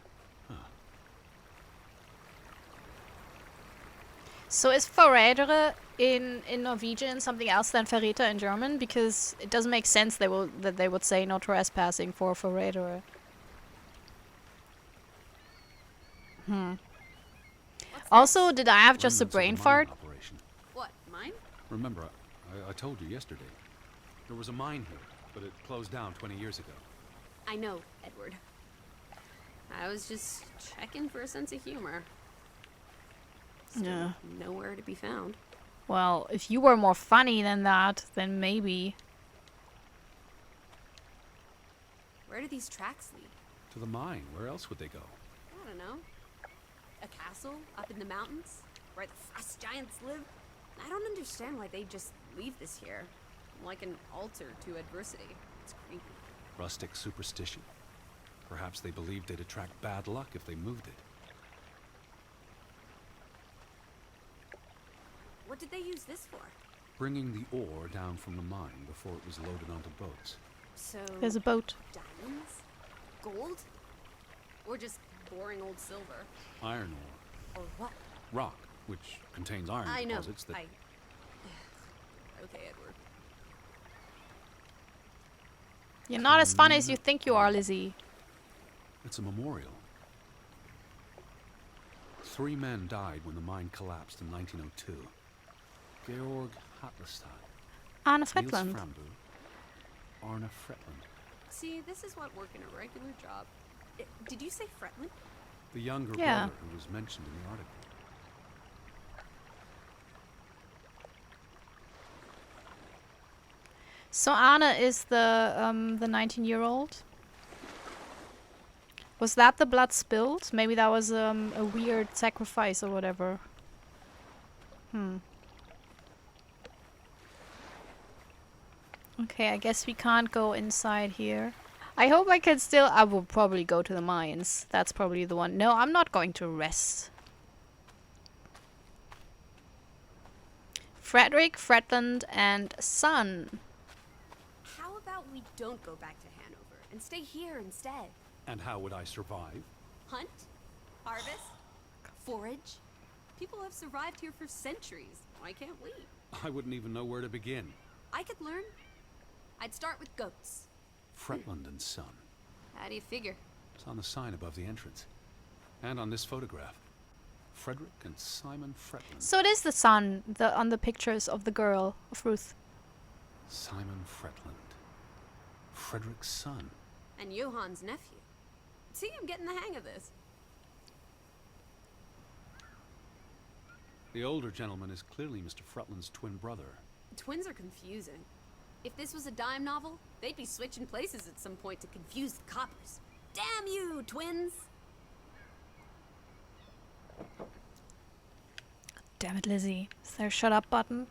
So is forrædere in Norwegian something else than Verräter in German? Because it doesn't make sense that they would say no trespassing for Verräter. What's Also, this? did I have just a Remnants of brain mine fart? operation. What, mine? Remember, I told you yesterday. There was a mine here, but it closed down 20 years ago. I know, Edward. I was just checking for a sense of humor. Still Yeah. nowhere to be found. Well, if you were more funny than that, then maybe. Where do these tracks lead? To the mine. Where else would they go? I don't know. A castle up in the mountains? Where the frost giants live? I don't understand why they just leave this here. Like an altar to adversity. It's creepy. Rustic superstition. Perhaps they believed they'd attract bad luck if they moved it. What did they use this for? Bringing the ore down from the mine before it was loaded onto boats. So, There's a boat. diamonds? Gold? Or just boring old silver? Iron ore. Or what? Rock, which contains iron I know. deposits that... Okay, Edward. You're not as funny as you think you are, Lizzie. It's a memorial. 3 men died when the mine collapsed in 1902. Georg Hatlestad, Arne Niels Fretland. Frambu, Arne Fretland. See, this is what working a regular job. Did you say Fretland? The younger Yeah. brother who was mentioned in the article. So Arne is the 19-year-old. Was that the blood spilled? Maybe that was a weird sacrifice or whatever. Okay, I guess we can't go inside here. I hope I can still... I will probably go to the mines. That's probably the one. No, I'm not going to rest. Frederick, Fretland, and son. How about we don't go back to Hanover and stay here instead? And how would I survive? Hunt? Harvest? Forage? People have survived here for centuries. Why can't we? I wouldn't even know where to begin. I could learn. I'd start with goats. Fretland and Son. How do you figure? It's on the sign above the entrance. And on this photograph. Frederick and Simon Fretland. So it is the son on the pictures of the girl, of Ruth. Simon Fretland. Frederick's son. And Johann's nephew. See, I'm getting the hang of this. The older gentleman is clearly Mr. Fretland's twin brother. Twins are confusing. If this was a dime novel, they'd be switching places at some point to confuse the coppers. Damn you, twins! Damn it, Lizzie. Is there a shut up button?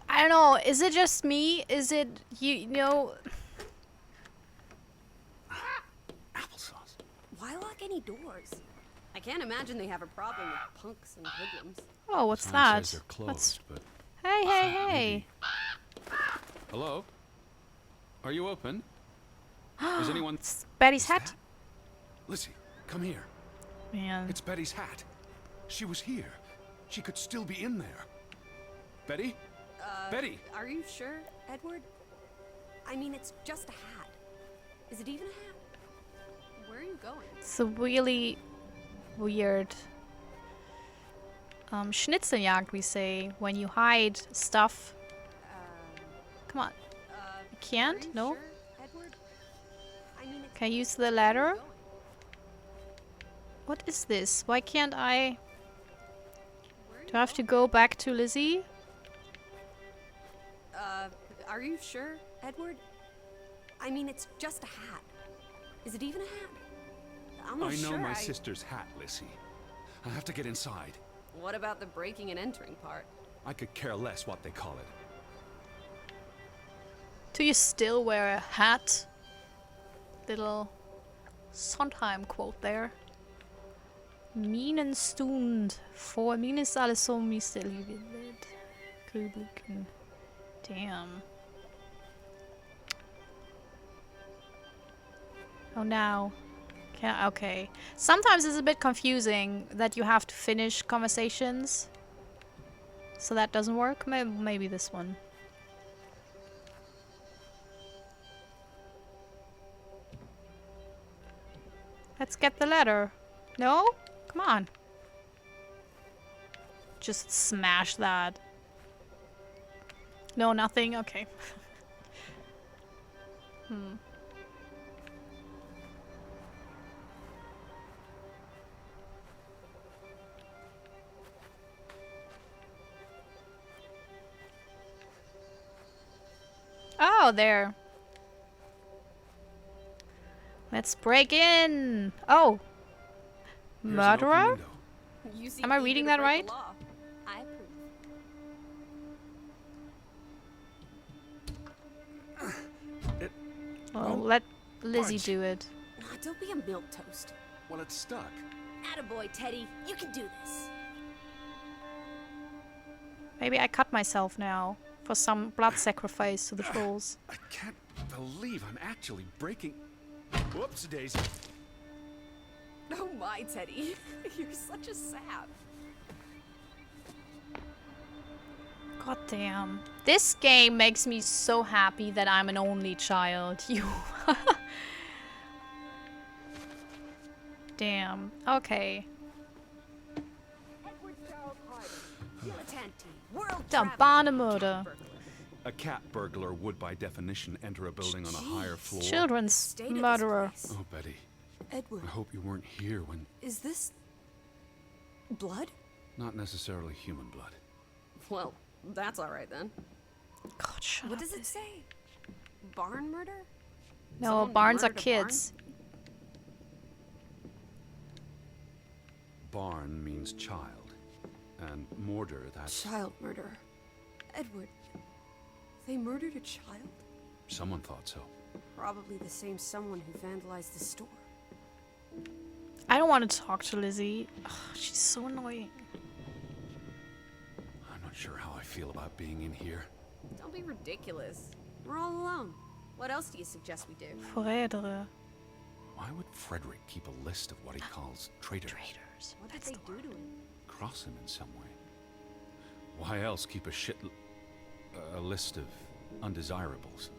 I don't know. Is it just me? Is it, you know... Applesauce. Why lock any doors? I can't imagine they have a problem with punks and hoodlums. Oh, what's Sign that? says they're What's... closed, but... Hey, hey, hey. Hello? Are you open? Is anyone... It's Betty's Is hat. that- Lizzie, come here. Man. It's Betty's hat. She was here. She could still be in there. Betty? Betty! Are you sure, Edward? I mean, it's just a hat. Is it even a hat? Where are you going? It's a really weird Schnitzeljagd, we say, when you hide stuff. Come on. You can't? Are you No? sure, Edward? I mean, it's Can I use the where are you ladder? going? What is this? Why can't I... Where are you Do I have to going? go back to Lizzie? Are you sure, Edward? I mean, it's just a hat. Is it even a hat? I'm not I know sure. my sister's hat, Lizzie. I have to get inside. What about the breaking and entering part? I could care less what they call it. Do you still wear a hat? Little Sondheim quote there. Minen stund, vor min ist alles so mysteriös. Grübeln. Damn. Oh, now. Okay. Sometimes it's a bit confusing that you have to finish conversations. So that doesn't work? Maybe this one. Let's get the letter. No? Come on. Just smash that. No, nothing? Okay. Oh, there. Let's break in. Oh. Here's an open Murderer? window. You seem Am I eager reading to that break right? the law. I approve. Well, Well, let Lizzie budge. do it. Nah, don't be a milquetoast. Well, it's stuck. Attaboy, Teddy. You can do this. Maybe I cut myself now for some blood sacrifice to the trolls. I can't believe I'm actually breaking. Whoops, Daisy. Oh my, Teddy. You're such a sap. God damn. This game makes me so happy that I'm an only child. You. Damn. Okay. Dilettanti, world The traveler, Barnemurder. burglar. A cat burglar would, by definition, enter a building on a higher floor. Children's State of this murderer. place. Oh, Betty. Edward, I hope you weren't here when. is this blood? Not necessarily human blood. Well, that's all right then. God, shut What up. does it say? Barn murder? No, Someone barns are murdered a barn? kids. Barn means child. And mortar, that's. Child murder. Edward, they murdered a child? Someone thought so. Probably the same someone who vandalized the store. I don't want to talk to Lizzie. Ugh, she's so annoying. I'm not sure how I feel about being in here. Don't be ridiculous. We're all alone. What else do you suggest we do? Verrätere. Why would Frederick keep a list of what he calls traitors? Traitors. What That's did the they do to him? Cross him in some way. Why else keep a list of undesirables?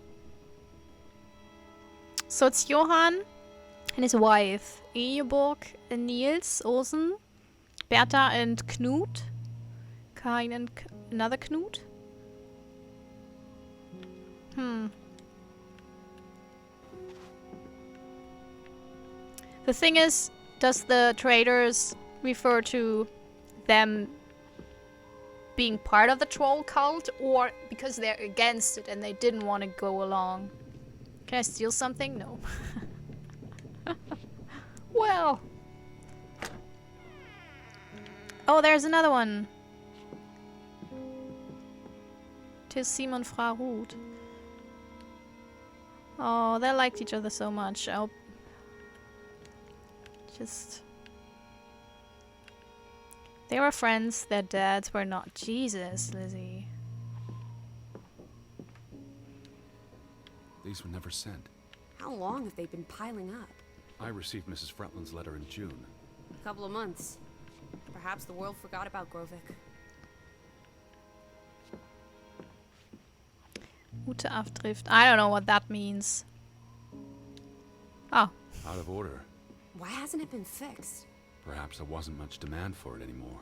So it's Johann and his wife, Ingeborg and Niels Olsen, Bertha and Knut, Karin and another Knut. The thing is, does the traders refer to them being part of the troll cult, or because they're against it and they didn't want to go along? Can I steal something? No. Well. Oh, there's another one. To Simon Fra Ruth. Oh, they liked each other so much. I'll just... They were friends, their dads were not. Jesus, Lizzie. These were never sent. How long have they been piling up? I received Mrs. Fretland's letter in June. A couple of months. Perhaps the world forgot about Grovik. Ute Afdrift. I don't know what that means. Oh. Out of order. Why hasn't it been fixed? Perhaps there wasn't much demand for it anymore.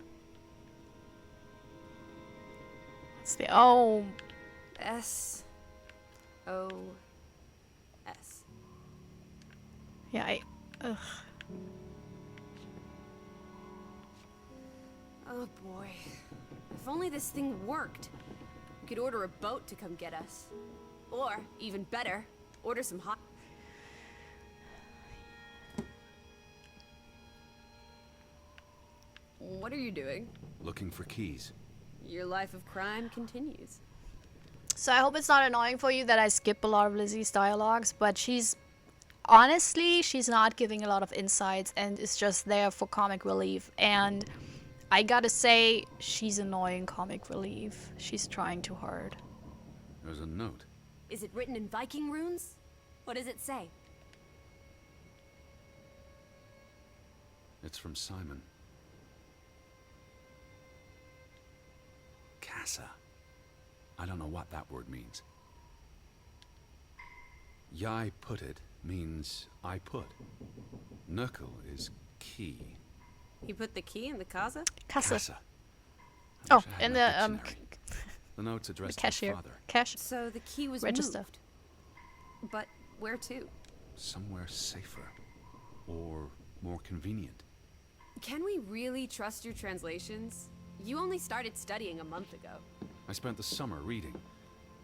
It's the... Oh. S-O-S. Yeah, Ugh. Oh boy. If only this thing worked. We could order a boat to come get us. Or, even better, order some hot... What are you doing? Looking for keys. Your life of crime continues. So I hope it's not annoying for you that I skip a lot of Lizzie's dialogues, but she's... Honestly, she's not giving a lot of insights and is just there for comic relief. And I gotta say, she's annoying comic relief. She's trying too hard. There's a note. Is it written in Viking runes? What does it say? It's from Simon. Casa. I don't know what that word means. Yai put it means I put. Knuckle is key. You put the key in the casa? Casa. I Oh, wish I had in my the dictionary. The note's addressed to cashier. my father. Cash. So the key was Register. moved. But where to? Somewhere safer. Or more convenient. Can we really trust your translations? You only started studying a month ago. I spent the summer reading.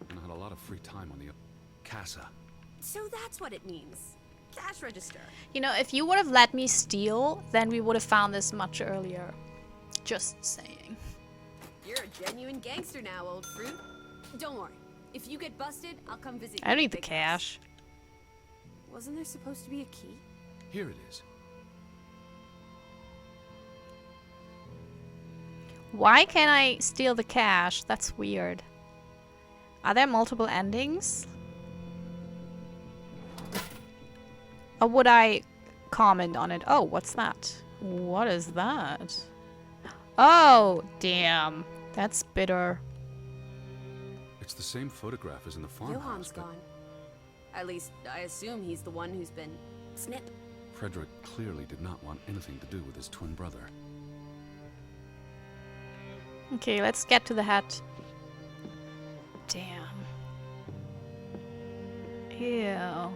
And I had a lot of free time on the Casa. So that's what it means. Cash register. You know, if you would have let me steal, then we would have found this much earlier. Just saying. You're a genuine gangster now, old fruit. Don't worry. If you get busted, I'll come visit you. I don't at need the big house. cash. Wasn't there supposed to be a key? Here it is. Why can't I steal the cash? That's weird. Are there multiple endings? Or would I comment on it? Oh, what's that? What is that? Oh, damn. That's bitter. It's the same photograph as in the farmhouse. Johan's but gone. At least, I assume he's the one who's been snip. Frederick clearly did not want anything to do with his twin brother. Okay, let's get to the hat. Damn. Ew.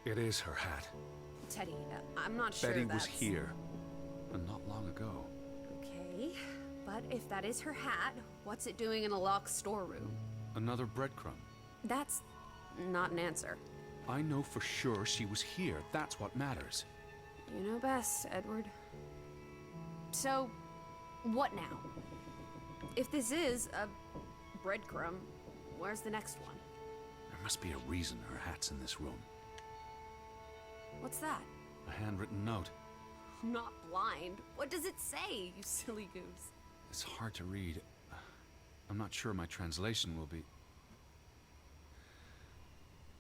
It is her hat. Teddy, I'm not sure Betty that's... was here. And not long ago. Okay, but if that is her hat, what's it doing in a locked storeroom? Another breadcrumb. That's not an answer. I know for sure she was here. That's what matters. You know best, Edward. So, what now? If this is a breadcrumb, where's the next one? There must be a reason her hat's in this room. What's that? A handwritten note. I'm not blind. What does it say, you silly goose? It's hard to read. I'm not sure my translation will be...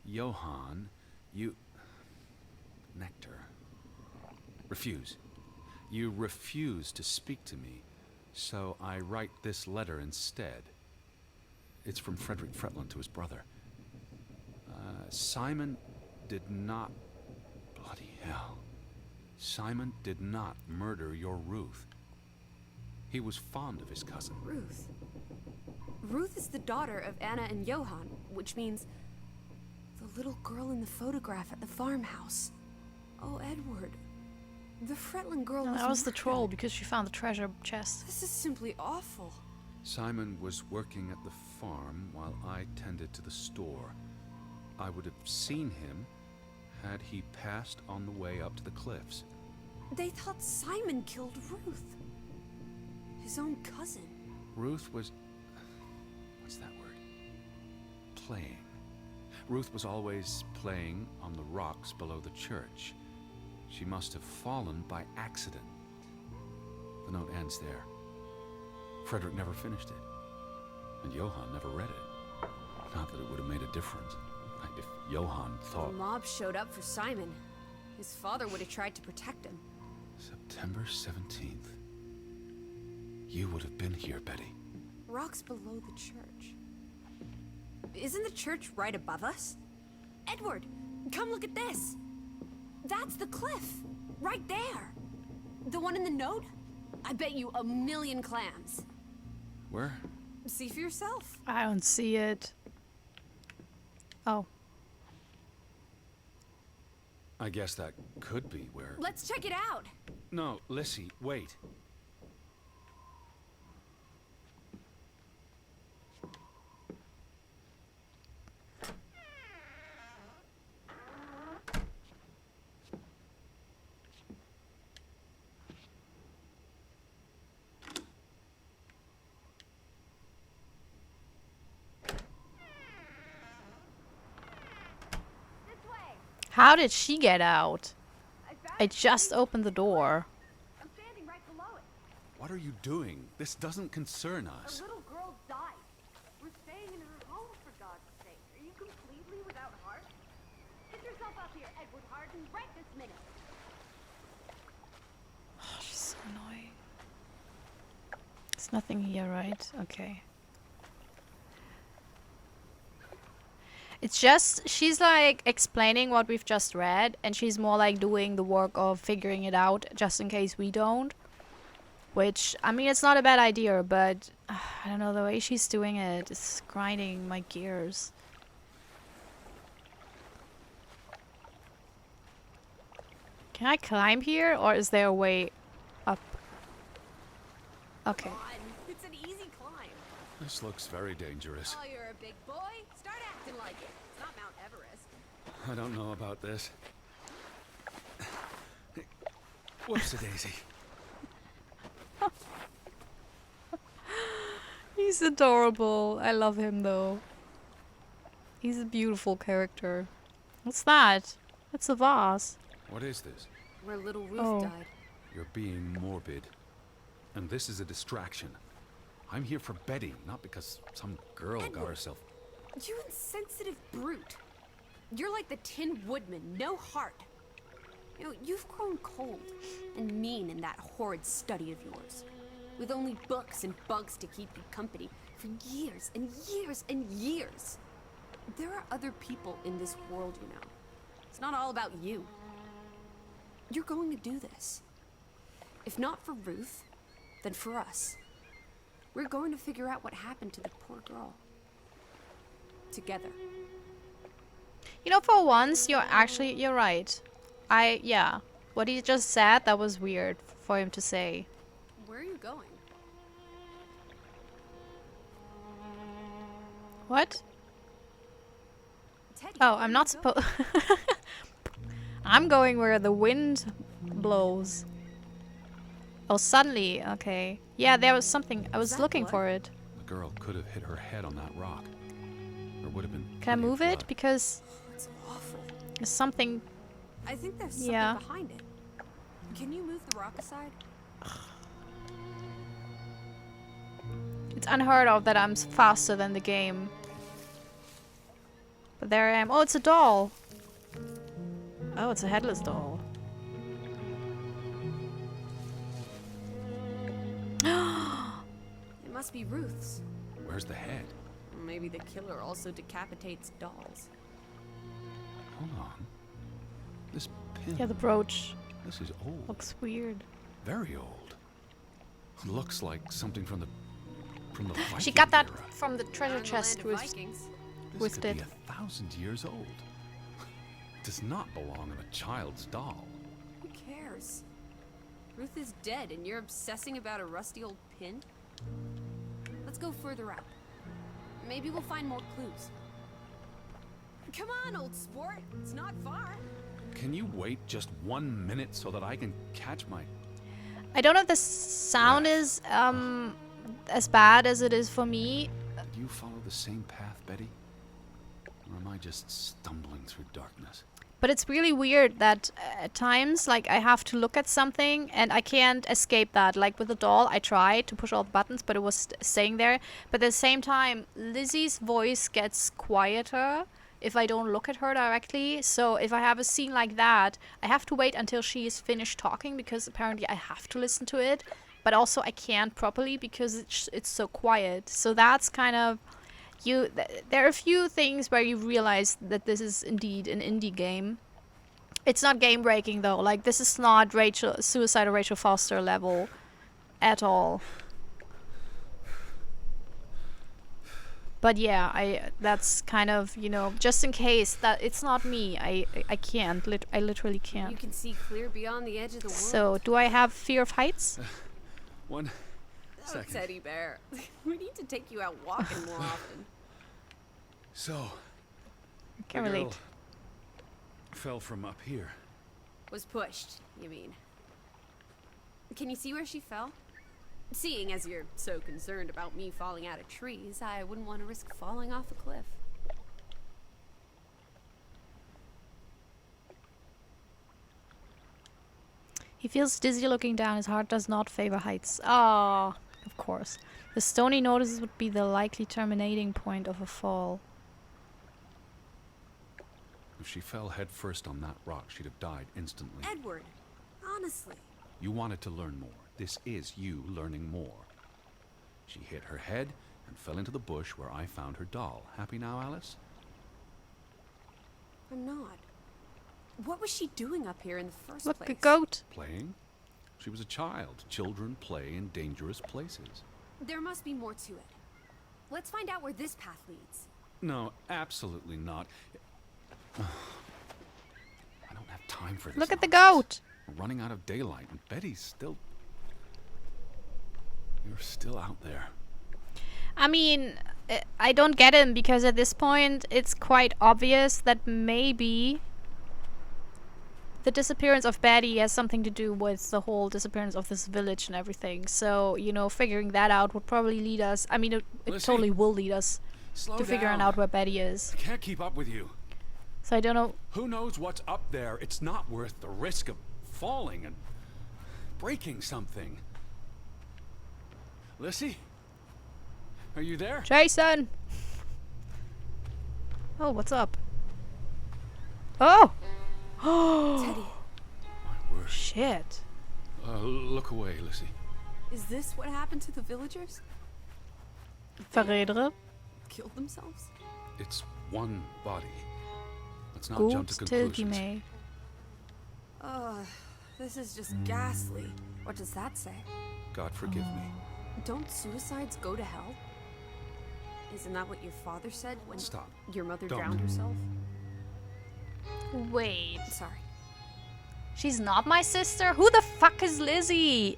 Johann, you... Nectar. Refuse. You refuse to speak to me, so I write this letter instead. It's from Frederick Fretland to his brother. Simon did not... Bloody hell. Simon did not murder your Ruth. He was fond of his cousin. Ruth. Ruth is the daughter of Anna and Johann, which means the little girl in the photograph at the farmhouse. Oh, Edward. The Fretland girl That was the murdered. troll because she found the treasure chest. This is simply awful. Simon was working at the farm while I tended to the store. I would have seen him had he passed on the way up to the cliffs. They thought Simon killed Ruth. His own cousin. Ruth was... What's that word? Playing. Ruth was always playing on the rocks below the church. She must have fallen by accident. The note ends there. Frederick never finished it. And Johann never read it. Not that it would have made a difference. If Johann thought... The mob showed up for Simon. His father would have tried to protect him. September 17th. You would have been here, Betty. Rocks below the church. Isn't the church right above us? Edward, come look at this. That's the cliff. Right there. The one in the note? I bet you 1,000,000 clams. Where? See for yourself. I don't see it. Oh. I guess that could be where... Let's check it out. No, Lizzie, wait. How did she get out? I just opened the door. I'm standing right below it. What are you doing? This doesn't concern us. A little girl died. We're staying in her home, for God's sake. Are you completely without heart? Get yourself up here, Edward Harden, right this minute. Oh, she's so annoying. There's nothing here, right? Okay. It's just, she's like explaining what we've just read, and she's more like doing the work of figuring it out just in case we don't. Which, I mean, it's not a bad idea, but I don't know, the way she's doing it is grinding my gears. Can I climb here, or is there a way up? Okay. Come on, it's an easy climb. This looks very dangerous. Oh, you're a big boy. Start acting like it. It's not Mount Everest. I don't know about this. Whoops-a-daisy. He's adorable. I love him though. He's a beautiful character. What's that? That's a vase. What is this? Where little Ruth Oh. died. You're being morbid. And this is a distraction. I'm here for Betty, not because some girl got Edward. herself... You insensitive brute. You're like the Tin Woodman, no heart. You know, you've grown cold and mean in that horrid study of yours. With only books and bugs to keep you company for years and years and years. There are other people in this world, you know. It's not all about you. You're going to do this. If not for Ruth, then for us. We're going to figure out what happened to the poor girl. Together. You know, for once, you're right. Yeah. What he just said, that was weird for him to say. Where are you going? What? Teddy, Oh, where I'm are not you going? supposed... I'm going where the wind blows. Oh, suddenly. Okay. Yeah, there was something. I was that looking blood? for it. The girl could have hit her head on that rock. There would have been... Can I plenty of move it? blood. Because It's awful. there's something... I think there's something Yeah. behind it. Can you move the rock aside? It's unheard of that I'm faster than the game. But there I am. Oh, it's a doll. Oh, it's a headless doll. It must be Ruth's. Where's the head? Maybe the killer also decapitates dolls. Hold on. This pin... Yeah, the brooch This is old. looks weird. Very old. It looks like something from the... From the Viking She got that era. from the treasure We're in the chest land of with... Vikings. This with could it. be 1,000 years old. It does not belong in a child's doll. Who cares? Ruth is dead and you're obsessing about a rusty old pin? Let's go further out. Maybe we'll find more clues. Come on, old sport. It's not far. Can you wait just 1 minute so that I can catch my... I don't know if the sound is as bad as it is for me. Did you follow the same path, Betty? Or am I just stumbling through darkness? But it's really weird that at times, like, I have to look at something and I can't escape that. Like with the doll, I tried to push all the buttons, but it was staying there. But at the same time, Lizzie's voice gets quieter if I don't look at her directly. So if I have a scene like that, I have to wait until she is finished talking because apparently I have to listen to it. But also I can't properly because it's so quiet. So that's kind of... there are a few things where you realize that this is indeed an indie game. It's not game breaking though. Like, this is not Suicide or Rachel Foster level at all. But yeah, that's kind of, you know, just in case that it's not me. I can't. I literally You can't. can see clear beyond the edge of the world. So, do I have fear of heights? One Oh, second. Teddy Bear. We need to take you out walking more often. So, I the can't girl relate. fell from up here. Was pushed, you mean? Can you see where she fell? Seeing as you're so concerned about me falling out of trees, I wouldn't want to risk falling off a cliff. He feels dizzy looking down. His heart does not favor heights. Ah, of course. The stone he notices would be the likely terminating point of a fall. If she fell headfirst on that rock, she'd have died instantly. Edward, honestly. You wanted to learn more. This is you learning more. She hit her head and fell into the bush where I found her doll. Happy now, Alice? I'm not. What was she doing up here in the first Look, place? a goat. Playing? She was a child. Children play in dangerous places. There must be more to it. Let's find out where this path leads. No, absolutely not. I don't have time for this. Look at the nonsense. goat. We're running out of daylight, and Betty's still... You're still out there. I mean, I don't get him because at this point it's quite obvious that maybe the disappearance of Betty has something to do with the whole disappearance of this village and everything. So, you know, figuring that out would probably lead us... I mean, it Lizzie, totally will lead us slow to figuring down. out where Betty is. I can't keep up with you. So I don't know... Who knows what's up there? It's not worth the risk of falling and breaking something. Lizzie? Are you there? Jason! Oh, what's up? Oh! Teddy, My word. Shit. Look away, Lizzie. is this what happened to the villagers? Verrädere. Killed themselves? It's one body. Let's not jump to Gut conclusions. Tilgime. Ugh, this is just ghastly. What does that say? God forgive me. Don't suicides go to hell? Isn't that what your father said when Stop. your mother Don't. drowned herself? Wait. Sorry. She's not my sister? Who the fuck is Lizzie?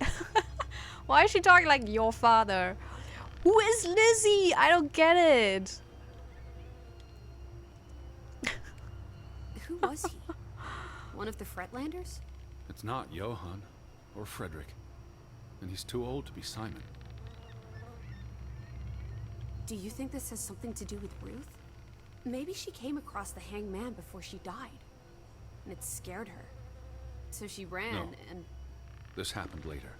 Why is she talking like your father? Who is Lizzie? I don't get it. Who was he? One of the Fretlanders? It's not Johann or Frederick. And he's too old to be Simon. Do you think this has something to do with Ruth? Maybe she came across the hanged man before she died. And it scared her. So she ran No. and... This happened later.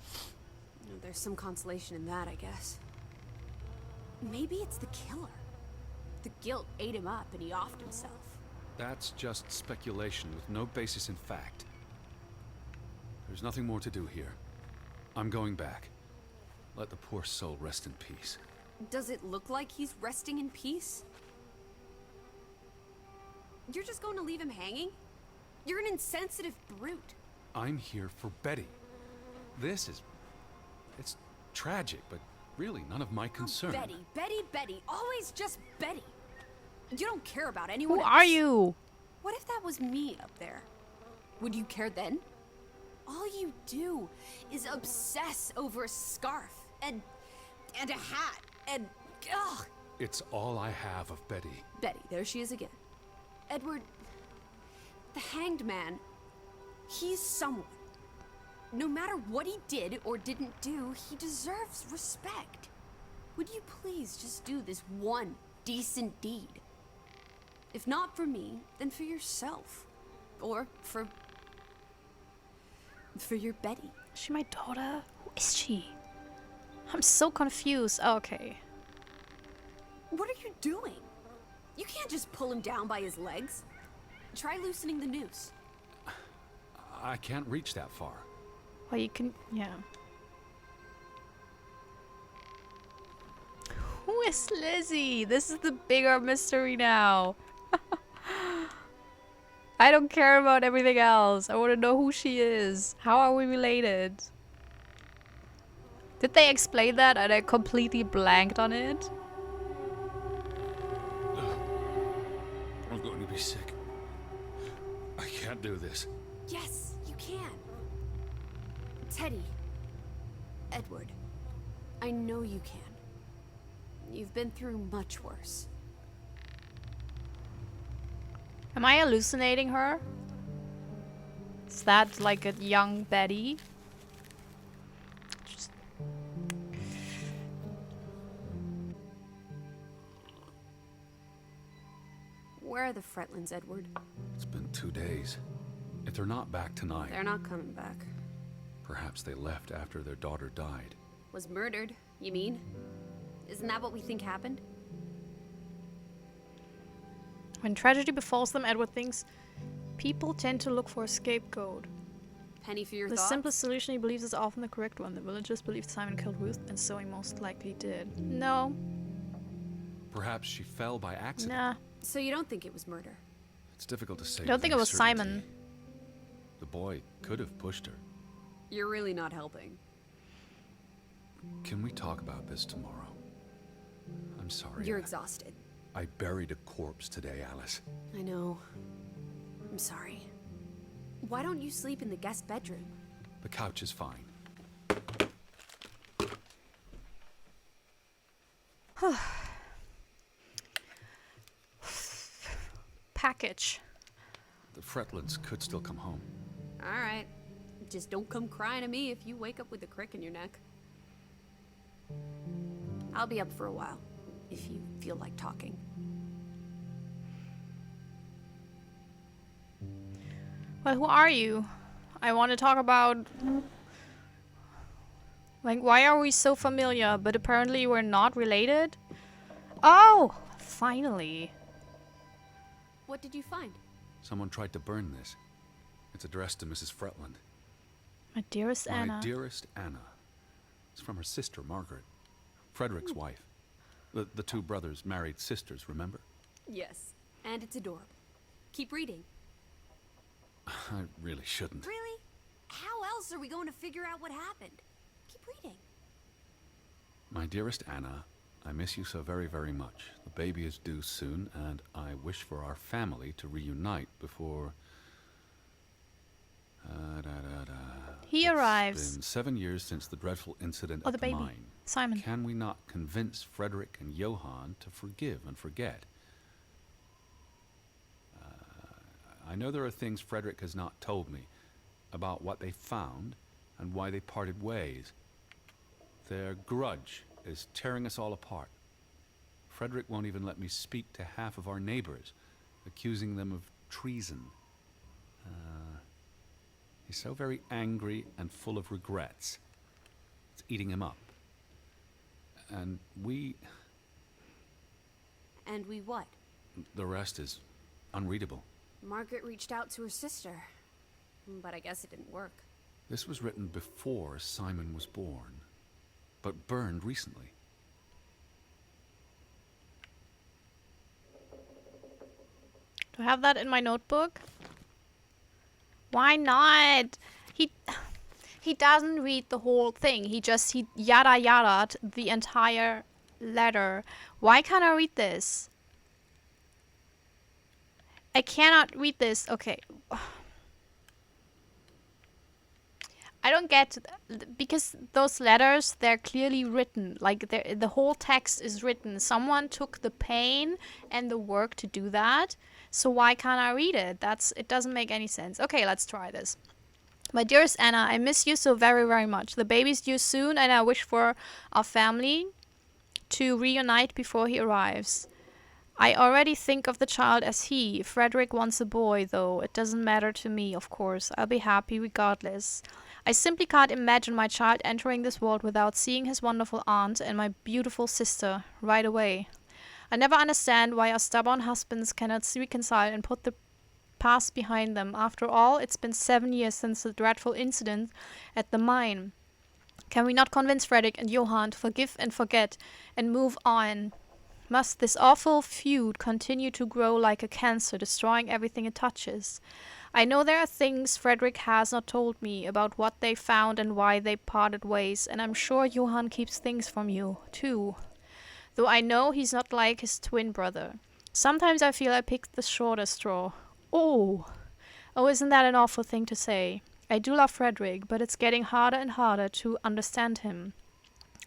There's some consolation in that, I guess. Maybe it's the killer. The guilt ate him up and he offed himself. That's just speculation with no basis in fact. There's nothing more to do here. I'm going back. Let the poor soul rest in peace. Does it look like he's resting in peace? You're just going to leave him hanging? You're an insensitive brute. I'm here for Betty. This is... It's tragic, but really none of my concern. Oh, Betty. Always just Betty. You don't care about anyone Who else. are you? What if that was me up there? Would you care then? All you do is obsess over a scarf and a hat and... Ugh. It's all I have of Betty. Betty, there she is again. Edward, the hanged man, he's someone. No matter what he did or didn't do, he deserves respect. Would you please just do this one decent deed? If not for me, then for yourself. Or for your Betty. Is she my daughter? Who is she? I'm so confused. Okay. What are you doing? You can't just pull him down by his legs. Try loosening the noose. I can't reach that far. Well, you can... Yeah. Who is Lizzie? This is the bigger mystery now. I don't care about everything else. I want to know who she is. How are we related? Did they explain that and I completely blanked on it? I'm going to be sick. I can't do this. Yes, you can. Teddy. Edward. I know you can. You've been through much worse. Am I hallucinating her? Is that like a young Betty? Just... Where are the Fretlands, Edward? It's been 2 days. If they're not back tonight... They're not coming back. Perhaps they left after their daughter died. Was murdered, you mean? Isn't that what we think happened? When tragedy befalls them, Edward thinks, people tend to look for a scapegoat. Penny for your The thoughts? simplest solution he believes is often the correct one. The villagers believed Simon killed Ruth, and so he most likely did. No. Perhaps she fell by accident. Nah. So you don't think it was murder? It's difficult to say. I don't with think it any was certainty. Simon. The boy could have pushed her. You're really not helping. Can we talk about this tomorrow? I'm sorry. You're exhausted. I buried a corpse today, Alice. I know. I'm sorry. Why don't you sleep in the guest bedroom? The couch is fine. Package. The Fretlands could still come home. Alright. Just don't come crying to me if you wake up with a crick in your neck. I'll be up for a while, if you feel like talking. Well, who are you? I want to talk about... Like, why are we so familiar, but apparently we're not related? Oh! Finally. What did you find? Someone tried to burn this. It's addressed to Mrs. Fretland. My dearest Anna. My dearest Anna. It's from her sister, Margaret. Frederick's wife. The two brothers married sisters, remember? Yes, and it's adorable. Keep reading. I really shouldn't. Really? How else are we going to figure out what happened? Keep reading. My dearest Anna, I miss you so very, very much. The baby is due soon, and I wish for our family to reunite before... He arrives. It's been 7 years since the dreadful incident Oh, at the the baby. mine. Simon. Can we not convince Frederick and Johann to forgive and forget? I know there are things Frederick has not told me about what they found and why they parted ways. Their grudge is tearing us all apart. Frederick won't even let me speak to half of our neighbors, accusing them of treason. He's so very angry and full of regrets. It's eating him up. And we... And we what? The rest is unreadable. Margaret reached out to her sister, but I guess it didn't work. This was written before Simon was born, but burned recently. Do I have that in my notebook? Why not? He doesn't read the whole thing. He yada yada'd the entire letter. Why can't I read this? I cannot read this. Okay. I don't get... Because those letters, they're clearly written. Like, the whole text is written. Someone took the pain and the work to do that. So why can't I read it? It doesn't make any sense. Okay, let's try this. My dearest Anna, I miss you so very, very much. The baby's due soon, and I wish for our family to reunite before he arrives. I already think of the child as he. Frederick wants a boy, though. It doesn't matter to me, of course. I'll be happy regardless. I simply can't imagine my child entering this world without seeing his wonderful aunt and my beautiful sister right away. I never understand why our stubborn husbands cannot reconcile and put the past behind them. After all, it's been 7 years since the dreadful incident at the mine. Can we not convince Frederick and Johann to forgive and forget and move on? Must this awful feud continue to grow like a cancer, destroying everything it touches? I know there are things Frederick has not told me about what they found and why they parted ways, and I'm sure Johann keeps things from you, too. Though I know he's not like his twin brother. Sometimes I feel I picked the shorter straw. Oh, isn't that an awful thing to say? I do love Frederick, but it's getting harder and harder to understand him.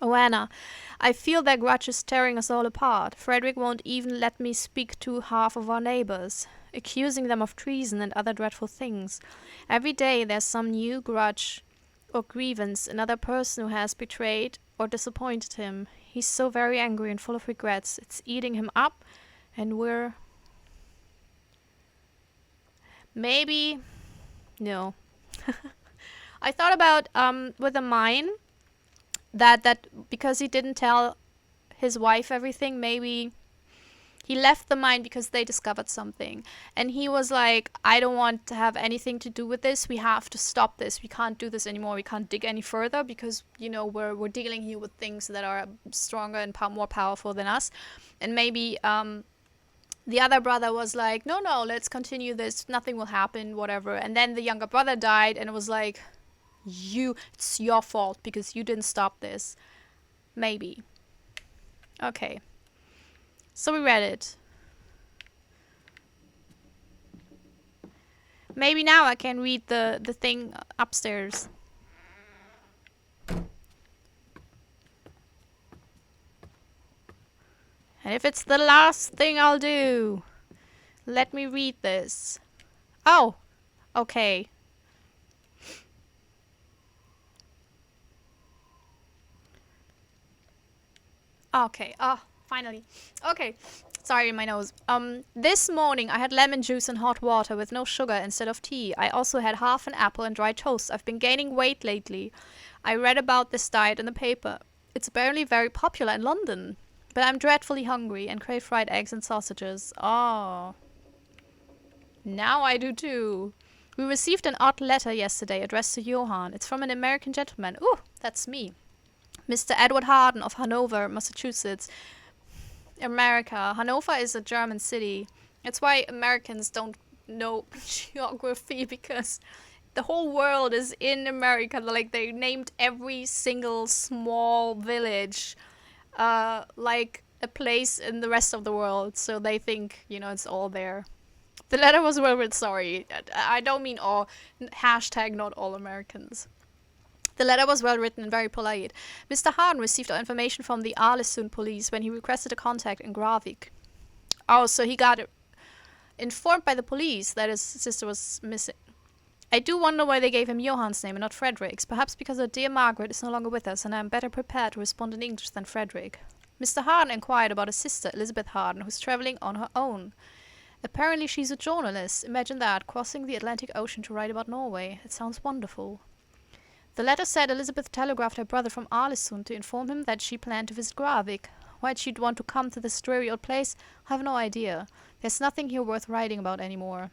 Oh, Anna, I feel that grudge is tearing us all apart. Frederick won't even let me speak to half of our neighbors, accusing them of treason and other dreadful things. Every day there's some new grudge or grievance, another person who has betrayed or disappointed him. He's so very angry and full of regrets. It's eating him up, and we're... Maybe... No. I thought about with the mine that because he didn't tell his wife everything, maybe he left the mine because they discovered something. And he was like, I don't want to have anything to do with this. We have to stop this. We can't do this anymore. We can't dig any further because, you know, we're dealing here with things that are stronger and more powerful than us. And maybe the other brother was like, no, let's continue this. Nothing will happen, whatever. And then the younger brother died and it was like, it's your fault because you didn't stop this. Maybe. Okay. So we read it. Maybe now I can read the thing upstairs. And if it's the last thing I'll do, let me read this. Oh, okay. Okay, finally. Okay, sorry, my nose. This morning I had lemon juice and hot water with no sugar instead of tea. I also had half an apple and dry toast. I've been gaining weight lately. I read about this diet in the paper. It's apparently very popular in London. But I'm dreadfully hungry and crave fried eggs and sausages. Oh. Now I do too. We received an odd letter yesterday addressed to Johann. It's from an American gentleman. Ooh, that's me. Mr. Edward Harden of Hanover, Massachusetts. America. Hanover is a German city. That's why Americans don't know geography, because the whole world is in America. Like, they named every single small village like a place in the rest of the world. So they think, you know, it's all there. The letter was well written, sorry. I don't mean all. Hashtag not all Americans. The letter was well written and very polite. Mr. Harden received our information from the Arlesund police when he requested a contact in Graaven. Oh, so he got informed by the police that his sister was missing. I do wonder why they gave him Johann's name and not Frederick's. Perhaps because our dear Margaret is no longer with us and I am better prepared to respond in English than Frederick. Mr. Harden inquired about his sister, Elizabeth Harden, who's traveling on her own. Apparently she's a journalist. Imagine that, crossing the Atlantic Ocean to write about Norway. It sounds wonderful. The letter said Elizabeth telegraphed her brother from Arlesund to inform him that she planned to visit Graaven. Why she'd want to come to this dreary old place, I have no idea. There's nothing here worth writing about anymore.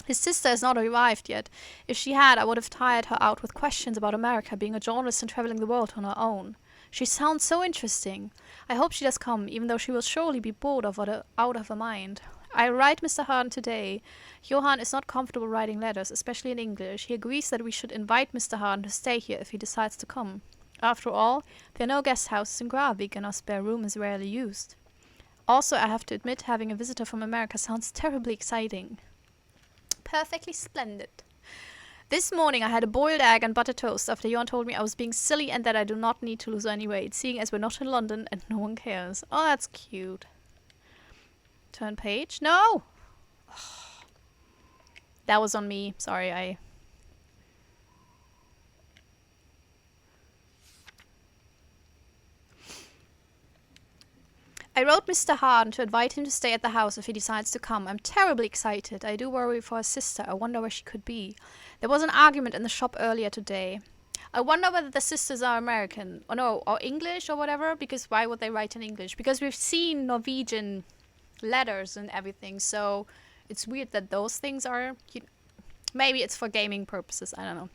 His sister has not arrived yet. If she had, I would have tired her out with questions about America, being a journalist and traveling the world on her own. She sounds so interesting. I hope she does come, even though she will surely be bored of or out of her mind. I write Mr. Harden today. Johann is not comfortable writing letters, especially in English. He agrees that we should invite Mr. Harden to stay here if he decides to come. After all, there are no guest houses in Graaven and our spare room is rarely used. Also, I have to admit, having a visitor from America sounds terribly exciting. Perfectly splendid. This morning I had a boiled egg and butter toast after Johann told me I was being silly and that I do not need to lose any weight, seeing as we're not in London and no one cares. Oh, that's cute. Turn page? No! That was on me. Sorry, I wrote Mr. Harden to invite him to stay at the house if he decides to come. I'm terribly excited. I do worry for his sister. I wonder where she could be. There was an argument in the shop earlier today. I wonder whether the sisters are American. Or no, or English or whatever. Because why would they write in English? Because we've seen Norwegian letters and everything, so it's weird that those things are, maybe it's for gaming purposes, I don't know.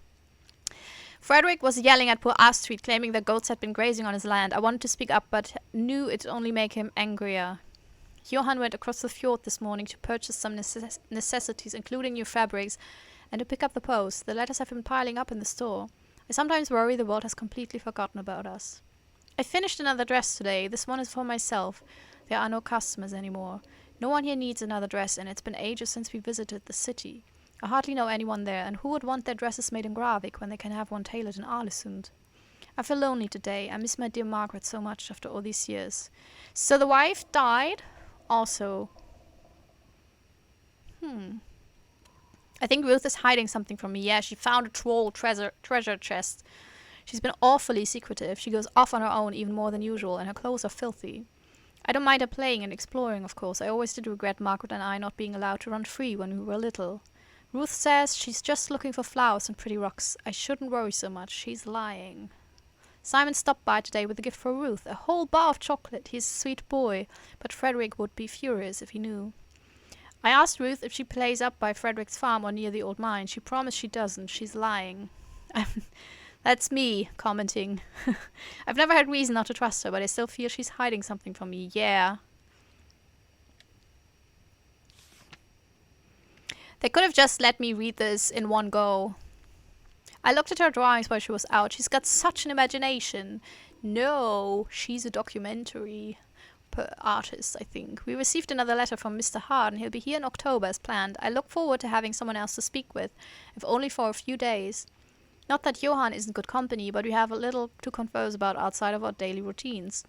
Frederick was yelling at poor Astrid, claiming that goats had been grazing on his land. I wanted to speak up, but knew it'd only make him angrier. Johann went across the fjord this morning to purchase some necessities, including new fabrics, and to pick up the post. The letters have been piling up in the store. I sometimes worry the world has completely forgotten about us. I finished another dress today. This one is for myself. There are no customers anymore. No one here needs another dress, and it's been ages since we visited the city. I hardly know anyone there, and who would want their dresses made in Graaven when they can have one tailored in Arlesund? I feel lonely today. I miss my dear Margaret so much after all these years. So the wife died also. I think Ruth is hiding something from me. Yeah, she found a troll treasure chest. She's been awfully secretive. She goes off on her own even more than usual, and her clothes are filthy. I don't mind her playing and exploring, of course. I always did regret Margaret and I not being allowed to run free when we were little. Ruth says she's just looking for flowers and pretty rocks. I shouldn't worry so much. She's lying. Simon stopped by today with a gift for Ruth. A whole bar of chocolate. He's a sweet boy, but Frederick would be furious if he knew. I asked Ruth if she plays up by Frederick's farm or near the old mine. She promised she doesn't. She's lying. That's me commenting. I've never had reason not to trust her, but I still feel she's hiding something from me. Yeah. They could have just let me read this in one go. I looked at her drawings while she was out. She's got such an imagination. No, she's a documentary artist, I think. We received another letter from Mr. Harden. He'll be here in October as planned. I look forward to having someone else to speak with, if only for a few days. Not that Johann isn't good company, but we have a little to converse about outside of our daily routines.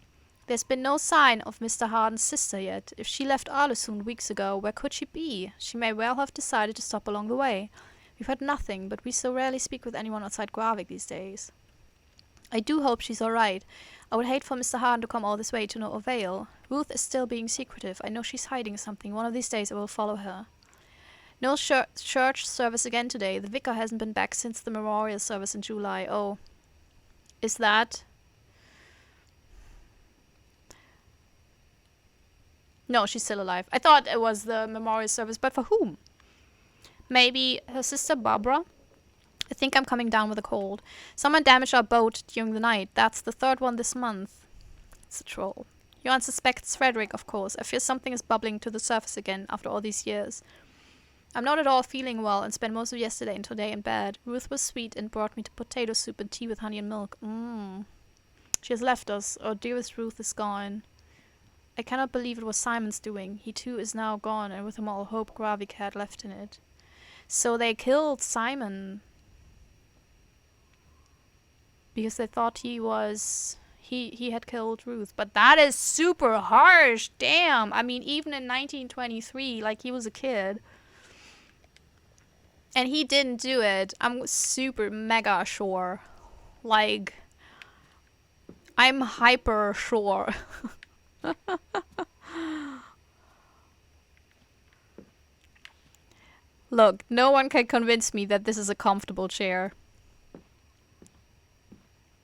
There's been no sign of Mr. Harden's sister yet. If she left Arlesund weeks ago, where could she be? She may well have decided to stop along the way. We've heard nothing, but we so rarely speak with anyone outside Graaven these days. I do hope she's alright. I would hate for Mr. Harden to come all this way to no avail. Ruth is still being secretive. I know she's hiding something. One of these days I will follow her. No church service again today. The vicar hasn't been back since the memorial service in July. Oh. Is that... No, she's still alive. I thought it was the memorial service, but for whom? Maybe her sister Barbara? I think I'm coming down with a cold. Someone damaged our boat during the night. That's the third one this month. It's a troll. Johann suspects Frederick, of course. I fear something is bubbling to the surface again after all these years. I'm not at all feeling well and spent most of yesterday and today in bed. Ruth was sweet and brought me to potato soup and tea with honey and milk. She has left us. Our dearest Ruth is gone. I cannot believe it was Simon's doing. He too is now gone, and with him all hope Graaven had left in it. So they killed Simon. Because they thought he was... He had killed Ruth. But that is super harsh. Damn. I mean, even in 1923, like, he was a kid. And he didn't do it. I'm super mega sure. Like, I'm hyper sure. Look, no one can convince me that this is a comfortable chair.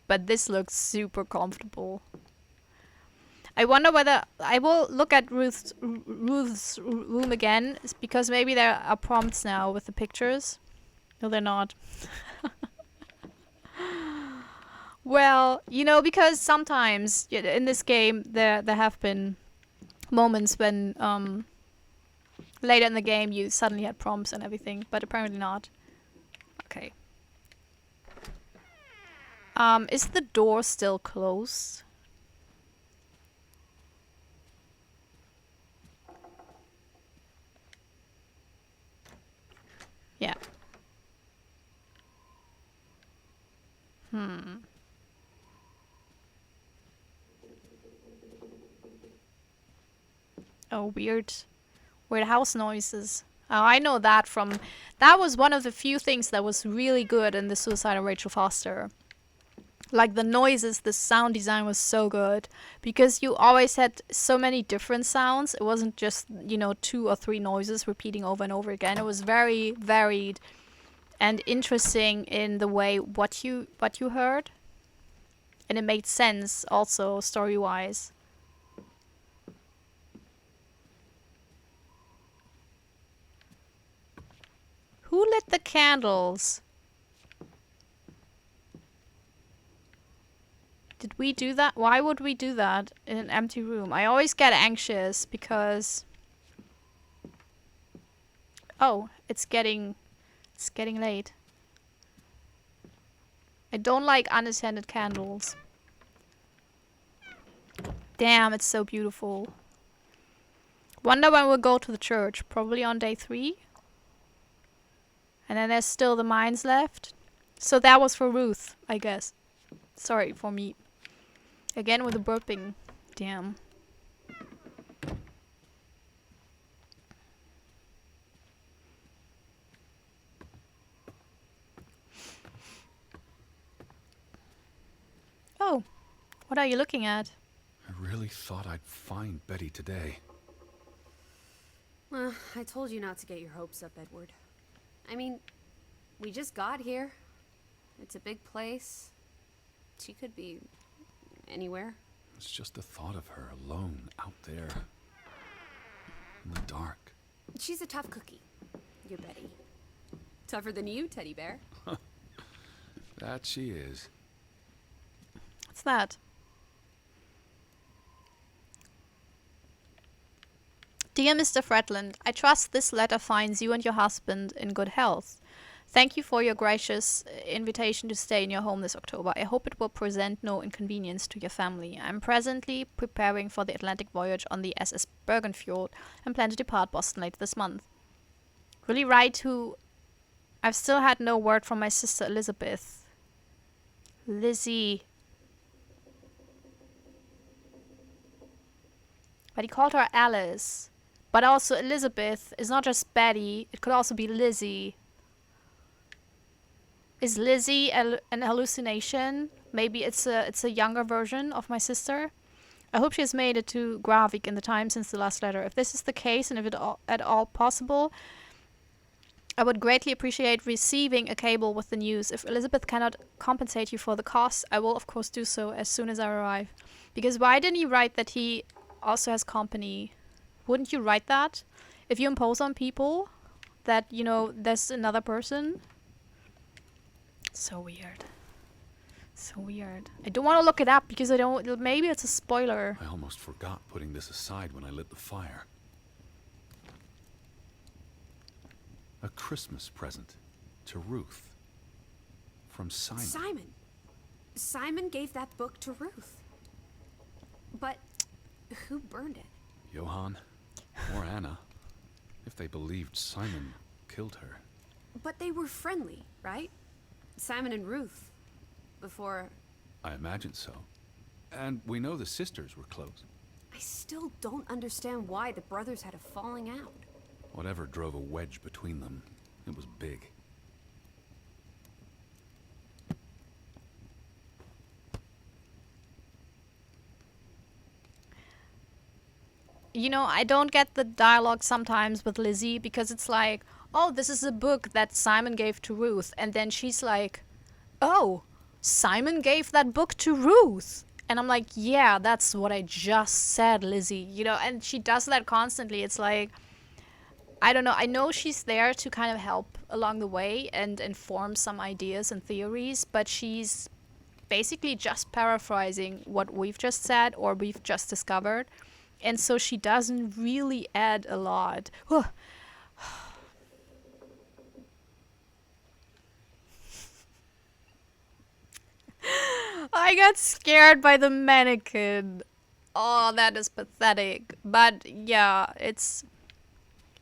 But this looks super comfortable. I wonder whether I will look at Ruth's room again, because maybe there are prompts now with the pictures. No, they're not. Well, you know, because sometimes in this game there have been moments when later in the game you suddenly had prompts and everything, but apparently not. Okay. Is the door still closed? Yeah. Oh, weird house noises. Oh, I know that from... That was one of the few things that was really good in The Suicide of Rachel Foster. Like, the noises, the sound design was so good. Because you always had so many different sounds. It wasn't just, you know, 2 or 3 noises repeating over and over again. It was very varied and interesting in the way what you heard. And it made sense also, story-wise. Who lit the candles? Did we do that? Why would we do that in an empty room? I always get anxious because... Oh, it's getting late. I don't like unattended candles. Damn, it's so beautiful. Wonder when we'll go to the church. Probably on day 3. And then there's still the mines left. So that was for Ruth, I guess. Sorry for me. Again with the burping. Damn. Oh, what are you looking at? I really thought I'd find Betty today. Well, I told you not to get your hopes up, Edward. I mean, we just got here. It's a big place. She could be anywhere. It's just the thought of her alone out there in the dark. She's a tough cookie, your Betty. Tougher than you, teddy bear. That she is. What's that? Dear Mr. Fredland, I trust this letter finds you and your husband in good health. Thank you for your gracious invitation to stay in your home this October. I hope it will present no inconvenience to your family. I'm presently preparing for the Atlantic voyage on the SS Bergenfjord and plan to depart Boston later this month. Will you write who... I've still had no word from my sister Elizabeth. Lizzie. But he called her Alice. But also Elizabeth is not just Betty, it could also be Lizzie. Is Lizzie an hallucination? Maybe it's a younger version of my sister? I hope she has made it to Graaven in the time since the last letter. If this is the case, and if it at all possible, I would greatly appreciate receiving a cable with the news. If Elizabeth cannot compensate you for the cost, I will of course do so as soon as I arrive. Because why didn't you write that he also has company? Wouldn't you write that? If you impose on people that, you know, there's another person? So weird. So weird. I don't want to look it up because I don't... Maybe it's a spoiler. I almost forgot putting this aside when I lit the fire. A Christmas present to Ruth. From Simon. Simon. Simon gave that book to Ruth. But who burned it? Johann or Anna. If they believed Simon killed her. But they were friendly, right? Simon and Ruth. Before... I imagine so. And we know the sisters were close. I still don't understand why the brothers had a falling out. Whatever drove a wedge between them, it was big. You know, I don't get the dialogue sometimes with Lizzie because it's like, oh, this is a book that Simon gave to Ruth. And then she's like, oh, Simon gave that book to Ruth. And I'm like, yeah, that's what I just said, Lizzie. You know, and she does that constantly. It's like, I don't know. I know she's there to kind of help along the way and inform some ideas and theories, but she's basically just paraphrasing what we've just said or we've just discovered. And so she doesn't really add a lot. I got scared by the mannequin. Oh, that is pathetic. But yeah, it's...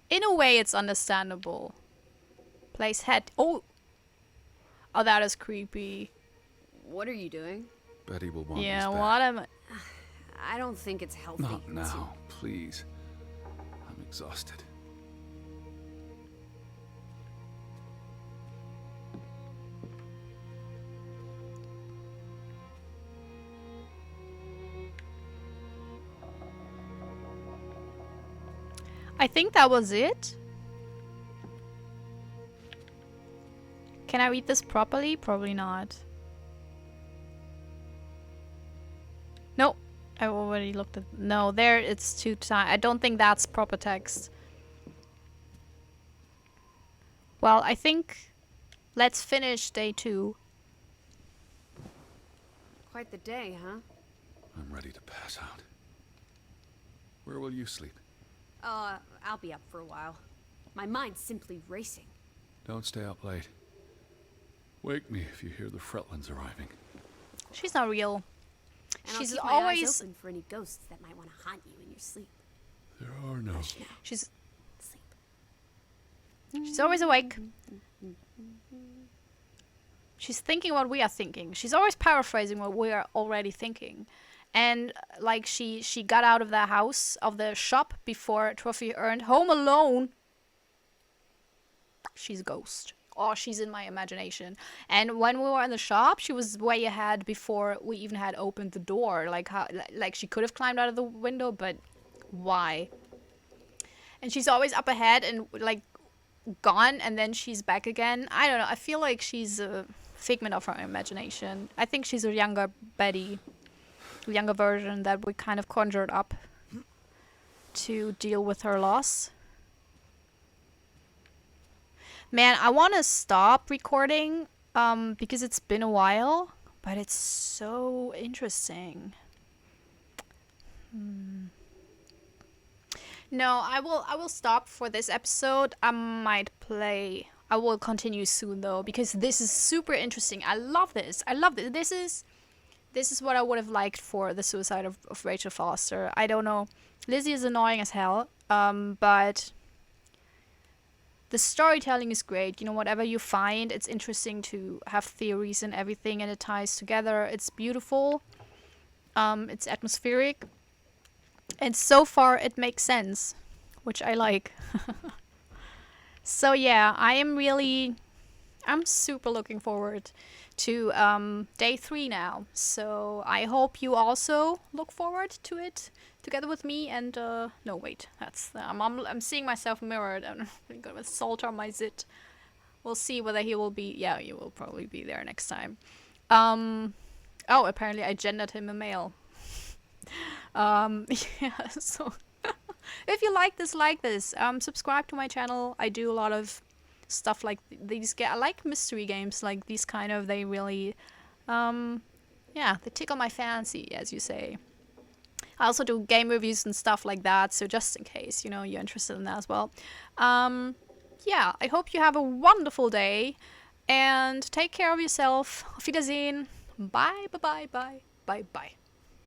In a way, it's understandable. Place head. Oh! Oh, that is creepy. What are you doing? Betty will want Yeah, us back. what am I... I don't think it's healthy. Not now, please. I'm exhausted. I think that was it. Can I read this properly? Probably not. Nope. I already looked at... No, there it's too tiny. I don't think that's proper text. Well, I think... Let's finish day 2. Quite the day, huh? I'm ready to pass out. Where will you sleep? I'll be up for a while. My mind's simply racing. Don't stay up late. Wake me if you hear the Fretlands arriving. She's not real. And She's I'll keep my eyes always... open for any ghosts that might want to haunt you in your sleep. There are no... She's... Sleep. She's always awake. She's thinking what we are thinking. She's always paraphrasing what we are already thinking. And like she got out of the house, of the shop before Trophy earned home alone. She's a ghost. Or she's in my imagination. And when we were in the shop, she was way ahead before we even had opened the door. Like how, like she could have climbed out of the window, but why? And she's always up ahead and like gone and then she's back again. I don't know. I feel like she's a figment of her imagination. I think she's a younger Betty, a younger version that we kind of conjured up to deal with her loss. Man, I want to stop recording because it's been a while, but it's so interesting. No, I will stop for this episode. I will continue soon though, because this is super interesting. I love this. This is what I would have liked for the suicide of Rachel Foster. I don't know. Lizzie is annoying as hell, but the storytelling is great. You know, whatever you find, it's interesting to have theories and everything, and it ties together. It's beautiful. It's atmospheric. And so far, it makes sense, which I like. So yeah, I'm super looking forward to day 3 now. So I hope you also look forward to it together with me. And no, wait, I'm seeing myself mirrored. I'm gonna salt on my zit. We'll see whether he will be. Yeah, he will probably be there next time. Oh, apparently I gendered him a male. Yeah, so if you like this, subscribe to my channel. I do a lot of stuff like these. I like mystery games like these kind of. They really, yeah, they tickle my fancy, as you say. I also do game reviews and stuff like that, so just in case, you know, you're interested in that as well. Yeah, I hope you have a wonderful day, and take care of yourself. Auf Wiedersehen. Bye, bye, bye, bye, bye, bye.